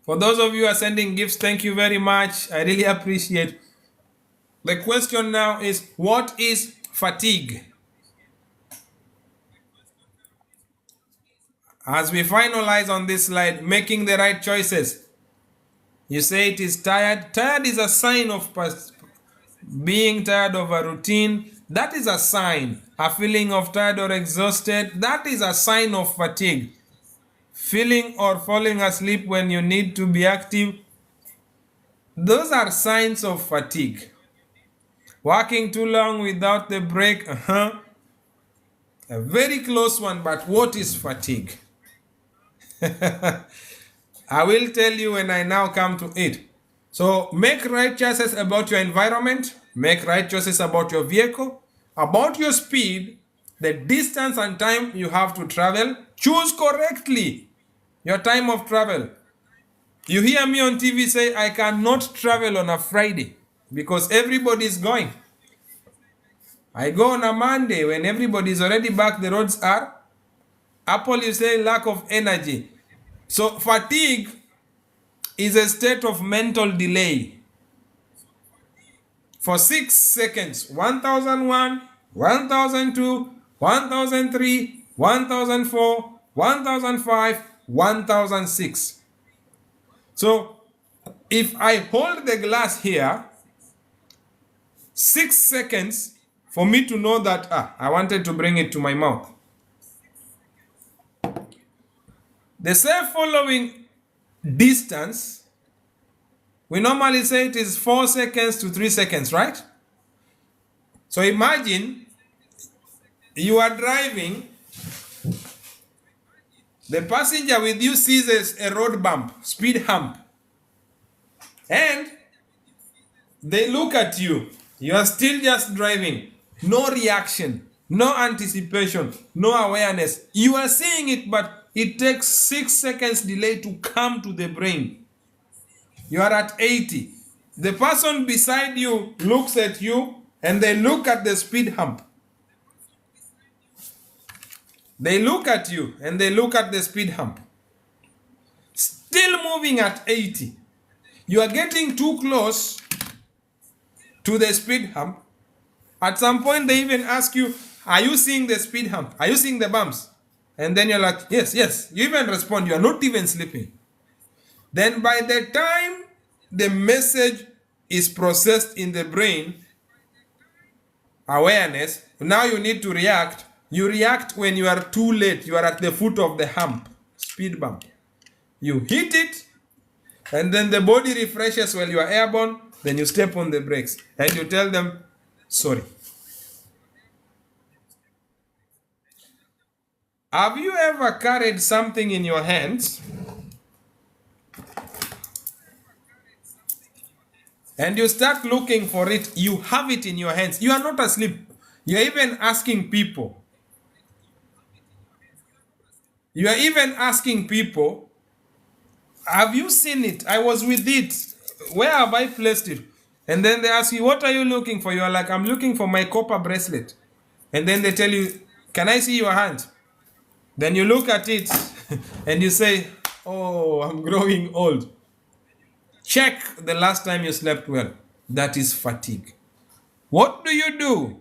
For those of you who are sending gifts, thank you very much. I really appreciate. The question now is, what is fatigue? As we finalize on this slide, making the right choices. You say it is tired. Tired is a sign of being tired of a routine. That is a sign. A feeling of tired or exhausted. That is a sign of fatigue. Feeling or falling asleep when you need to be active. Those are signs of fatigue. Working too long without the break. A very close one, but what is fatigue? I will tell you when I now come to it. So make right choices about your environment. Make right choices about your vehicle, about your speed, the distance and time you have to travel. Choose correctly your time of travel. You hear me on TV say, I cannot travel on a Friday because everybody is going. I go on a Monday when everybody is already back, the roads are. Apple, you say lack of energy. So fatigue is a state of mental delay. For 6 seconds, 1001, 1002, 1003, 1004, 1005, 1006. So if I hold the glass here, 6 seconds for me to know that I wanted to bring it to my mouth. The safe following distance, we normally say it is 4 seconds to 3 seconds, right? So imagine you are driving, the passenger with you sees a road bump, speed hump, and they look at you. You are still just driving, no reaction, no anticipation, no awareness. You are seeing it, but it takes 6 seconds delay to come to the brain. You are at 80. The person beside you looks at you and they look at the speed hump. They look at you and they look at the speed hump. Still moving at 80. You are getting too close to the speed hump. At some point, they even ask you, are you seeing the speed hump? Are you seeing the bumps? And then you're like, yes, yes. You even respond, you are not even sleeping. Then by the time the message is processed in the brain, awareness, now you need to react. You react when you are too late. You are at the foot of the hump, speed bump. You hit it, and then the body refreshes while you are airborne. Then you step on the brakes and you tell them, sorry. Have you ever carried something in your hands and you start looking for it? You have it in your hands. You are not asleep. You're even asking people. You are even asking people, have you seen it? I was with it. Where have I placed it? And then they ask you, what are you looking for? You are like, I'm looking for my copper bracelet. And then they tell you, can I see your hand? Then you look at it and you say, oh, I'm growing old. Check the last time you slept well. That is fatigue. What do you do?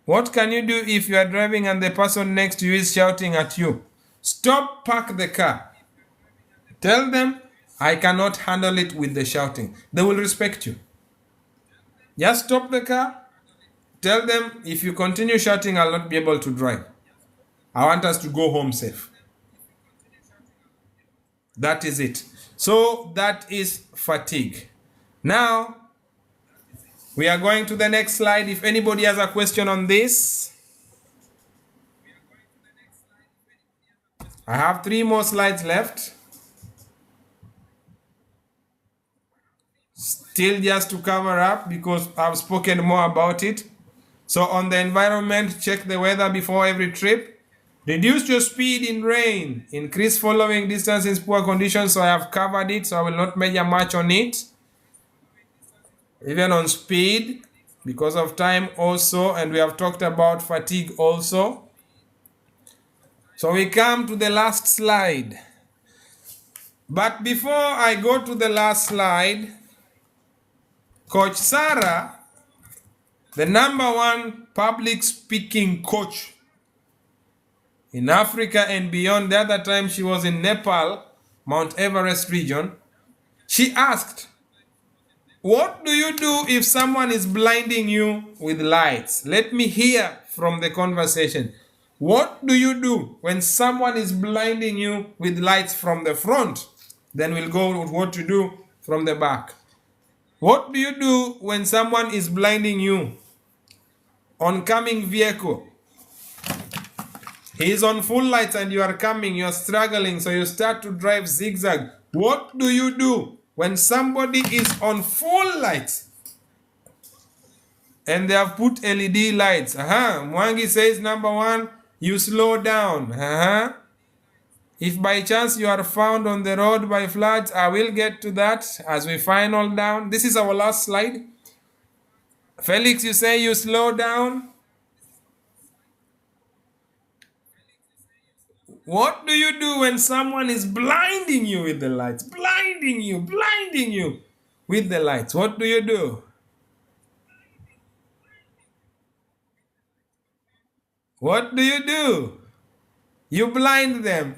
What can you do if you are driving and the person next to you is shouting at you? Stop, park the car. Tell them, I cannot handle it with the shouting. They will respect you. Just stop the car. Tell them, if you continue shouting, I'll not be able to drive. I want us to go home safe. That is it. So that is fatigue. Now, we are going to the next slide. If anybody has a question on this, I have 3 more slides left. Still just to cover up because I've spoken more about it. So on the environment, check the weather before every trip. Reduce your speed in rain. Increase following distance in poor conditions. So I have covered it, so I will not measure much on it. Even on speed, because of time also, and we have talked about fatigue also. So we come to the last slide. But before I go to the last slide, Coach Sarah, the #1 public speaking coach in Africa and beyond, the other time she was in Nepal, Mount Everest region, she asked, what do you do if someone is blinding you with lights? Let me hear from the conversation. What do you do when someone is blinding you with lights from the front? Then we'll go with what to do from the back. What do you do when someone is blinding you? Oncoming vehicle. He is on full lights and you are coming, you are struggling, so you start to drive zigzag. What do you do when somebody is on full lights and they have put LED lights? Mwangi says #1, you slow down. If by chance you are found on the road by floods, I will get to that as we final down. This is our last slide. Felix, you say you slow down. What do you do when someone is blinding you with the lights? Blinding you with the lights. What do you do? What do you do? You blind them.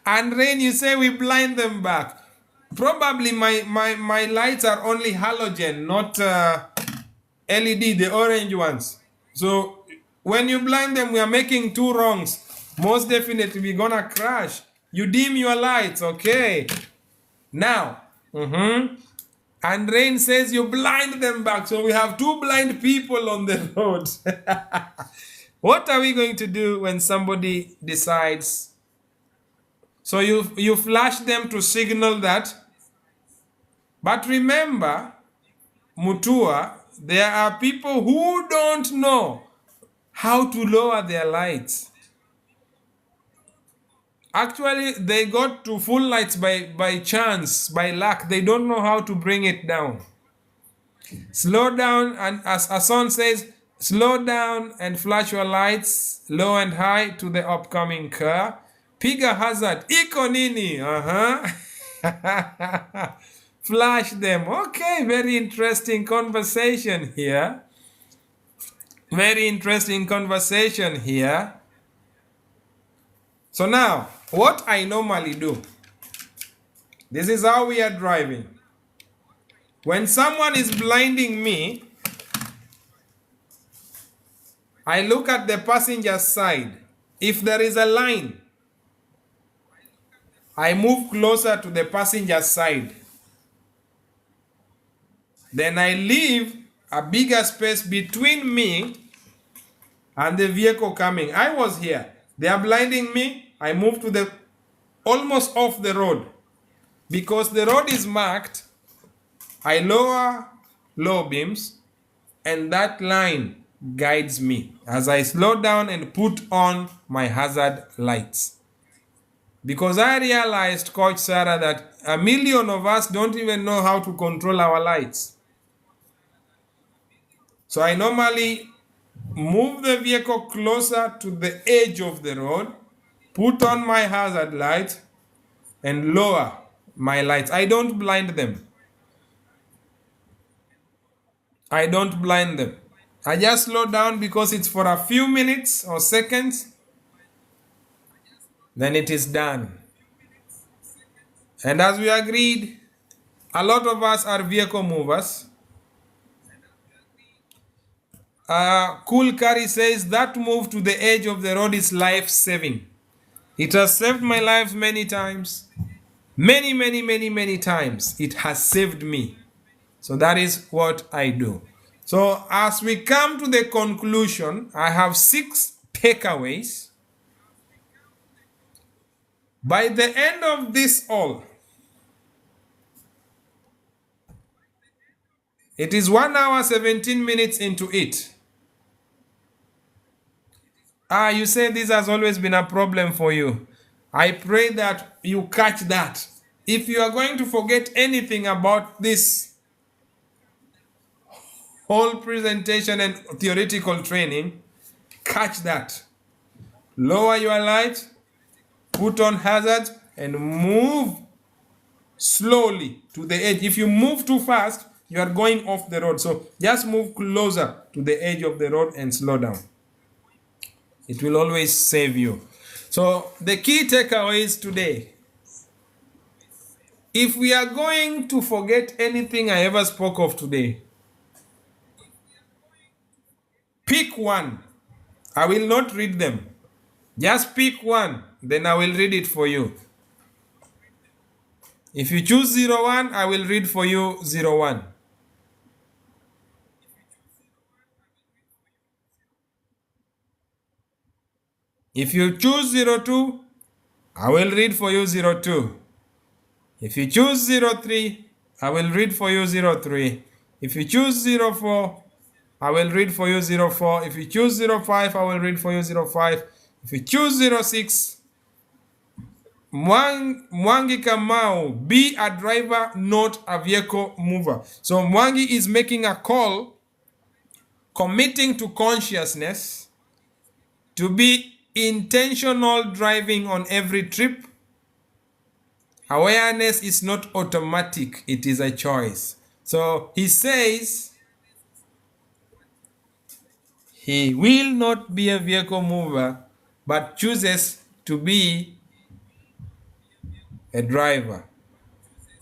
And Rain, you say we blind them back. Probably my lights are only halogen, not LED, the orange ones. So when you blind them, we are making 2 wrongs. Most definitely we're gonna crash. You dim your lights, okay? Now, and Rain says you blind them back. So we have 2 blind people on the road. What are we going to do when somebody decides? So you flash them to signal that. But remember, Mutua, there are people who don't know how to lower their lights. Actually, they got to full lights by chance, by luck. They don't know how to bring it down. Slow down, and as Ason says, slow down and flash your lights low and high to the upcoming car. Piga hazard, iko nini? Flash them. Okay, very interesting conversation here. Very interesting conversation here. So now, what I normally do, this is how we are driving. When someone is blinding me, I look at the passenger side. If there is a line, I move closer to the passenger side. Then I leave a bigger space between me and the vehicle coming. I was here. They are blinding me. I move to the almost off the road. Because the road is marked, I lower low beams and that line guides me as I slow down and put on my hazard lights. Because I realized, Coach Sarah, that a million of us don't even know how to control our lights. So I normally move the vehicle closer to the edge of the road, put on my hazard light, and lower my lights. I don't blind them. I don't blind them. I just slow down because it's for a few minutes or seconds. Then it is done. And as we agreed, a lot of us are vehicle movers. Cool Curry says that move to the edge of the road is life-saving. It has saved my life many times. Many times. It has saved me. So that is what I do. So as we come to the conclusion, I have 6 takeaways. By the end of this all, it is 1 hour 17 minutes into it. You say this has always been a problem for you. I pray that you catch that. If you are going to forget anything about this whole presentation and theoretical training, catch that. Lower your light, put on hazard, and move slowly to the edge. If you move too fast, you are going off the road. So just move closer to the edge of the road and slow down. It will always save you. So the key takeaways today. If we are going to forget anything I ever spoke of today, pick one. I will not read them. Just pick one, then I will read it for you. If you choose 01, I will read for you 01. If you choose 02, I will read for you 02. If you choose 03, I will read for you 03. If you choose 04, I will read for you 04. If you choose 05, I will read for you 05. If you choose 06, Mwangi Kamau, be a driver, not a vehicle mover. So Mwangi is making a call, committing to consciousness, to be intentional driving on every trip. Awareness is not automatic, it is a choice. So he says he will not be a vehicle mover, but chooses to be a driver.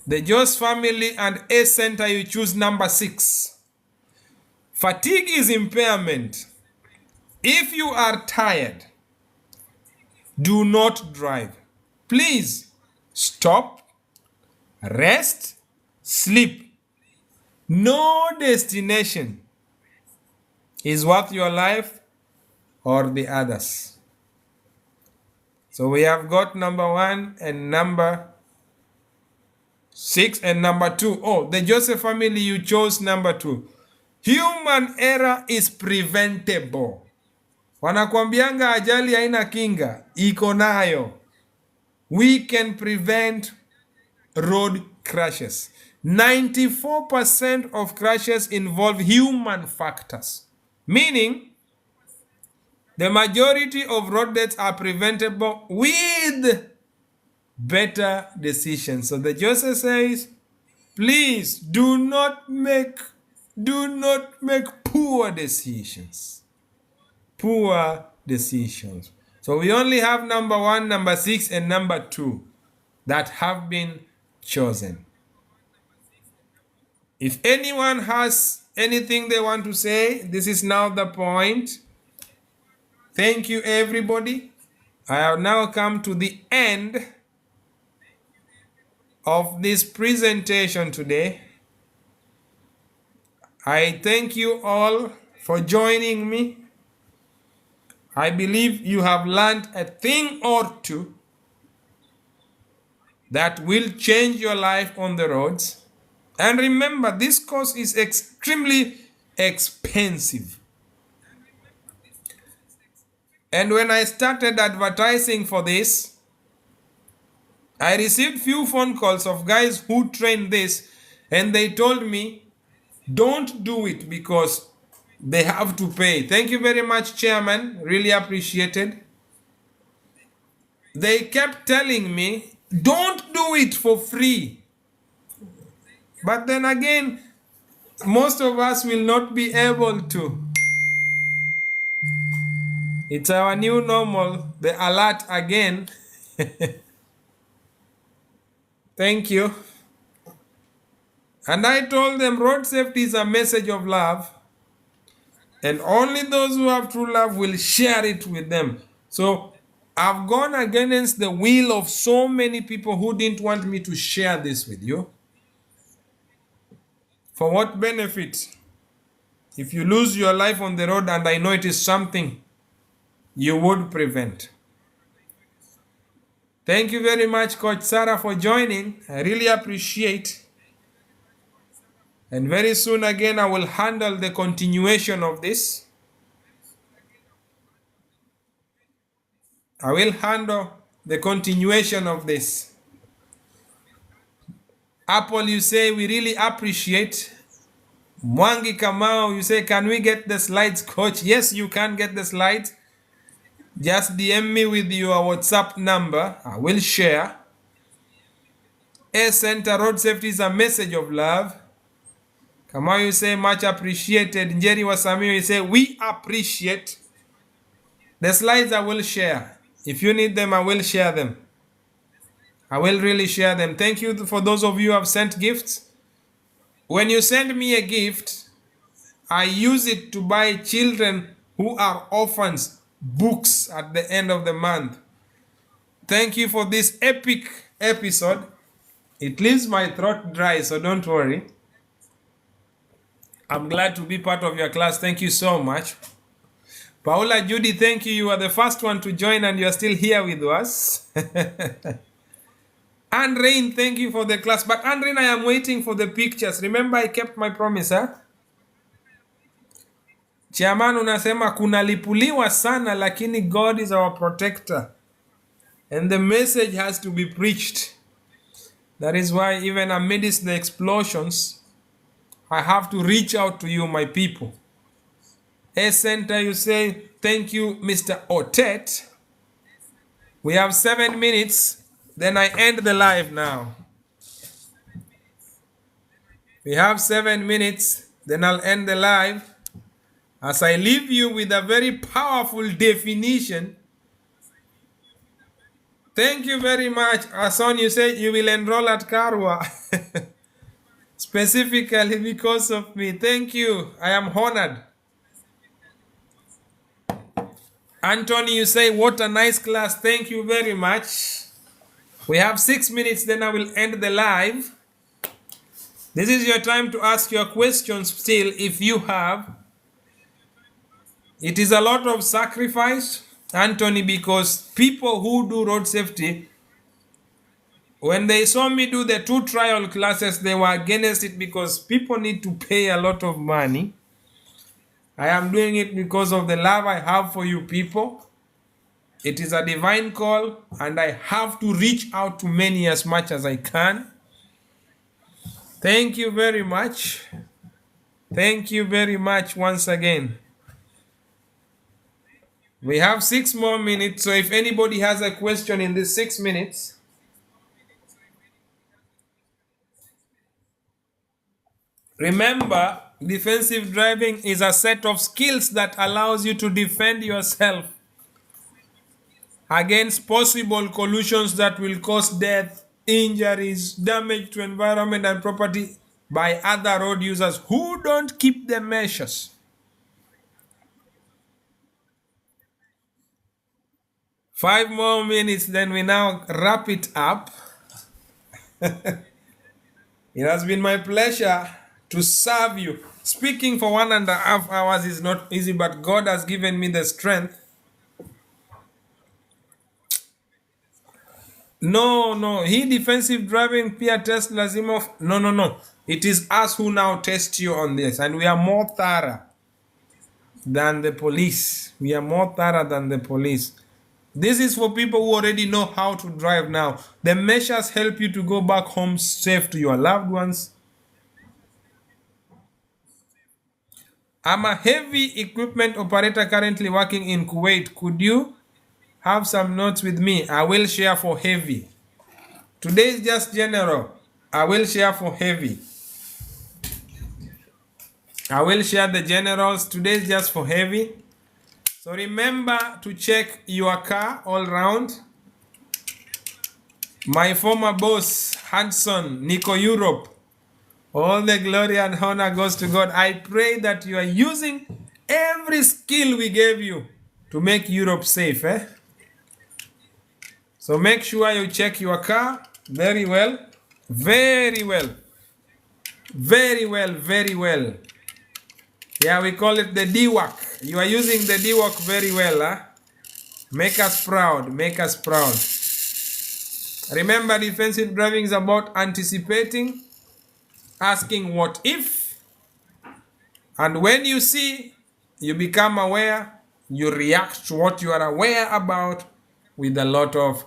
The Jones family and A Center, you choose number 6. Fatigue is impairment. If you are tired, do not drive. Please stop, rest, sleep. No destination is worth your life or the others. So we have got number 1 and number 6 and number 2. Oh, the Joseph family, you chose number 2. Human error is preventable. Wanakwambianga ajali haina kinga, iko nayo. We can prevent road crashes. 94% of crashes involve human factors, meaning the majority of road deaths are preventable with better decisions. So the Joseph says, please do not make poor decisions. Poor decisions. So we only have number 1, number 6, and number 2 that have been chosen. If anyone has anything they want to say, this is now the point. Thank you, everybody. I have now come to the end of this presentation today. I thank you all for joining me. I believe you have learned a thing or two that will change your life on the roads. And remember, this course is extremely expensive. And when I started advertising for this, I received few phone calls of guys who train this, and they told me, don't do it because they have to pay. Thank you very much, Chairman. Really appreciated. They kept telling me, don't do it for free. But then again, most of us will not be able to. It's our new normal, the alert again. Thank you. And I told them road safety is a message of love, and only those who have true love will share it with them. So I've gone against the will of so many people who didn't want me to share this with you. For what benefit? If you lose your life on the road, and I know it is something you would prevent. Thank you very much, Coach Sarah, for joining. I really appreciate. And very soon again, I will handle the continuation of this. I will handle the continuation of this. Apple, you say, we really appreciate. Mwangi Kamau, you say, can we get the slides, Coach? Yes, you can get the slides. Just DM me with your WhatsApp number. I will share. A Center Road Safety is a message of love. Kamau, you say, much appreciated. Njeri Wasamio, you say, we appreciate. The slides I will share. If you need them, I will share them. I will really share them. Thank you for those of you who have sent gifts. When you send me a gift, I use it to buy children who are orphans books at the end of the month. Thank you for this epic episode. It leaves my throat dry, so don't worry. I'm glad to be part of your class. Thank you so much. Paola Judy, thank you. You are the first one to join and you are still here with us. Andrein, thank you for the class. But Andrein, I am waiting for the pictures. Remember, I kept my promise, huh? Chairman unasema kunalipuliwa sana lakini God is our protector. And the message has to be preached. That is why even amidst the explosions, I have to reach out to you, my people. A Center, you say, thank you, Mr. Otet. We have 7 minutes. Then I end the live now. We have 7 minutes. Then I'll end the live. As I leave you with a very powerful definition. Thank you very much. Ason, you say you will enroll at Karwa. Specifically because of me. Thank you. I am honored. Anthony, you say, what a nice class. Thank you very much. We have 6 minutes, then I will end the live. This is your time to ask your questions still, if you have. It is a lot of sacrifice, Anthony, because people who do road safety, when they saw me do the 2 trial classes, they were against it because people need to pay a lot of money. I am doing it because of the love I have for you people. It is a divine call, and I have to reach out to many as much as I can. Thank you very much. Thank you very much once again. We have 6 more minutes, so if anybody has a question in this 6 minutes, Remember, defensive driving is a set of skills that allows you to defend yourself against possible collisions that will cause death, injuries, damage to environment and property by other road users who don't keep the measures. 5 more minutes, then we now wrap it up. It has been my pleasure to serve you. Speaking for 1.5 hours is not easy, but God has given me the strength. No. He defensive driving peer test lazima. No. It is us who now test you on this, and we are more thorough than the police. We are more thorough than the police. This is for people who already know how to drive now. The measures help you to go back home safe to your loved ones. I'm a heavy equipment operator currently working in Kuwait. Could you have some notes with me? I will share for heavy. Today is just general. I will share for heavy. I will share the generals. Today is just for heavy. So remember to check your car all round. My former boss, Hudson, Nico Europe, all the glory and honor goes to God. I pray that you are using every skill we gave you to make Europe safe. So make sure you check your car very well. Very well. Very well, very well. Yeah, we call it the D-Work. You are using the D-Work very well. Make us proud. Make us proud. Remember, defensive driving is about anticipating, asking what if, and when you see, you become aware, you react to what you are aware about with a lot of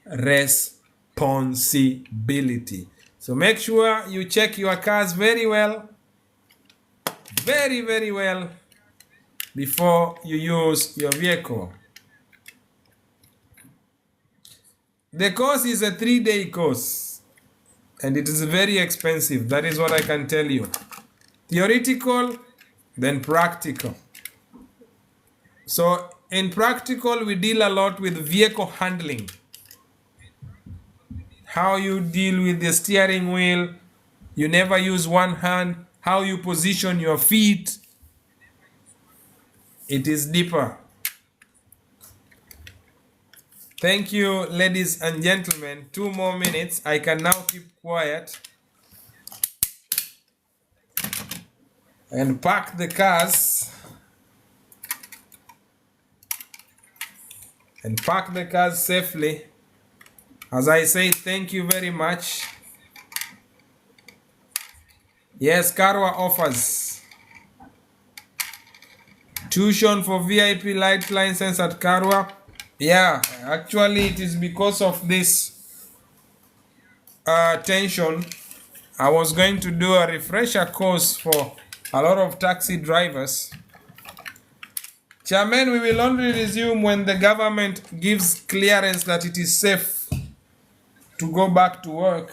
responsibility. So make sure you check your cars very well, very, very well before you use your vehicle. The course is a 3-day course and it is very expensive. That is what I can tell you. Theoretical, then practical. So in practical, we deal a lot with vehicle handling. How you deal with the steering wheel. You never use one hand. How you position your feet. It is deeper. Thank you, ladies and gentlemen. 2 more minutes. I can now keep quiet and park the cars. And park the cars safely. As I say, thank you very much. Yes, Karwa offers tuition for VIP light license at Karwa. Yeah, actually it is because of this tension. I was going to do a refresher course for a lot of taxi drivers. Chairman, we will only resume when the government gives clearance that it is safe to go back to work.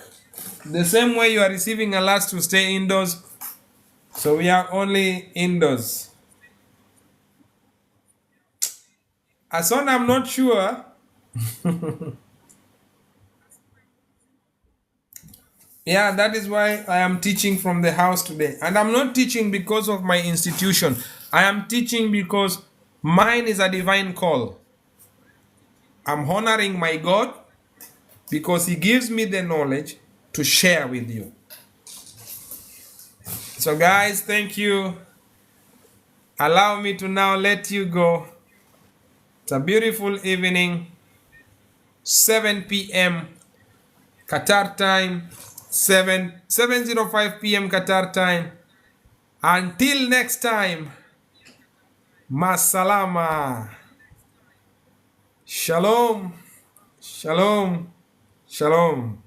The same way you are receiving alerts to stay indoors, so we are only indoors. As on, I'm not sure. Yeah, that is why I am teaching from the house today. And I'm not teaching because of my institution. I am teaching because mine is a divine call. I'm honoring my God because He gives me the knowledge to share with you. So guys, thank you. Allow me to now let you go. It's a beautiful evening. 7 p.m. Qatar time. 7:05 p.m. Qatar time. Until next time. Masalama. Shalom. Shalom. Shalom.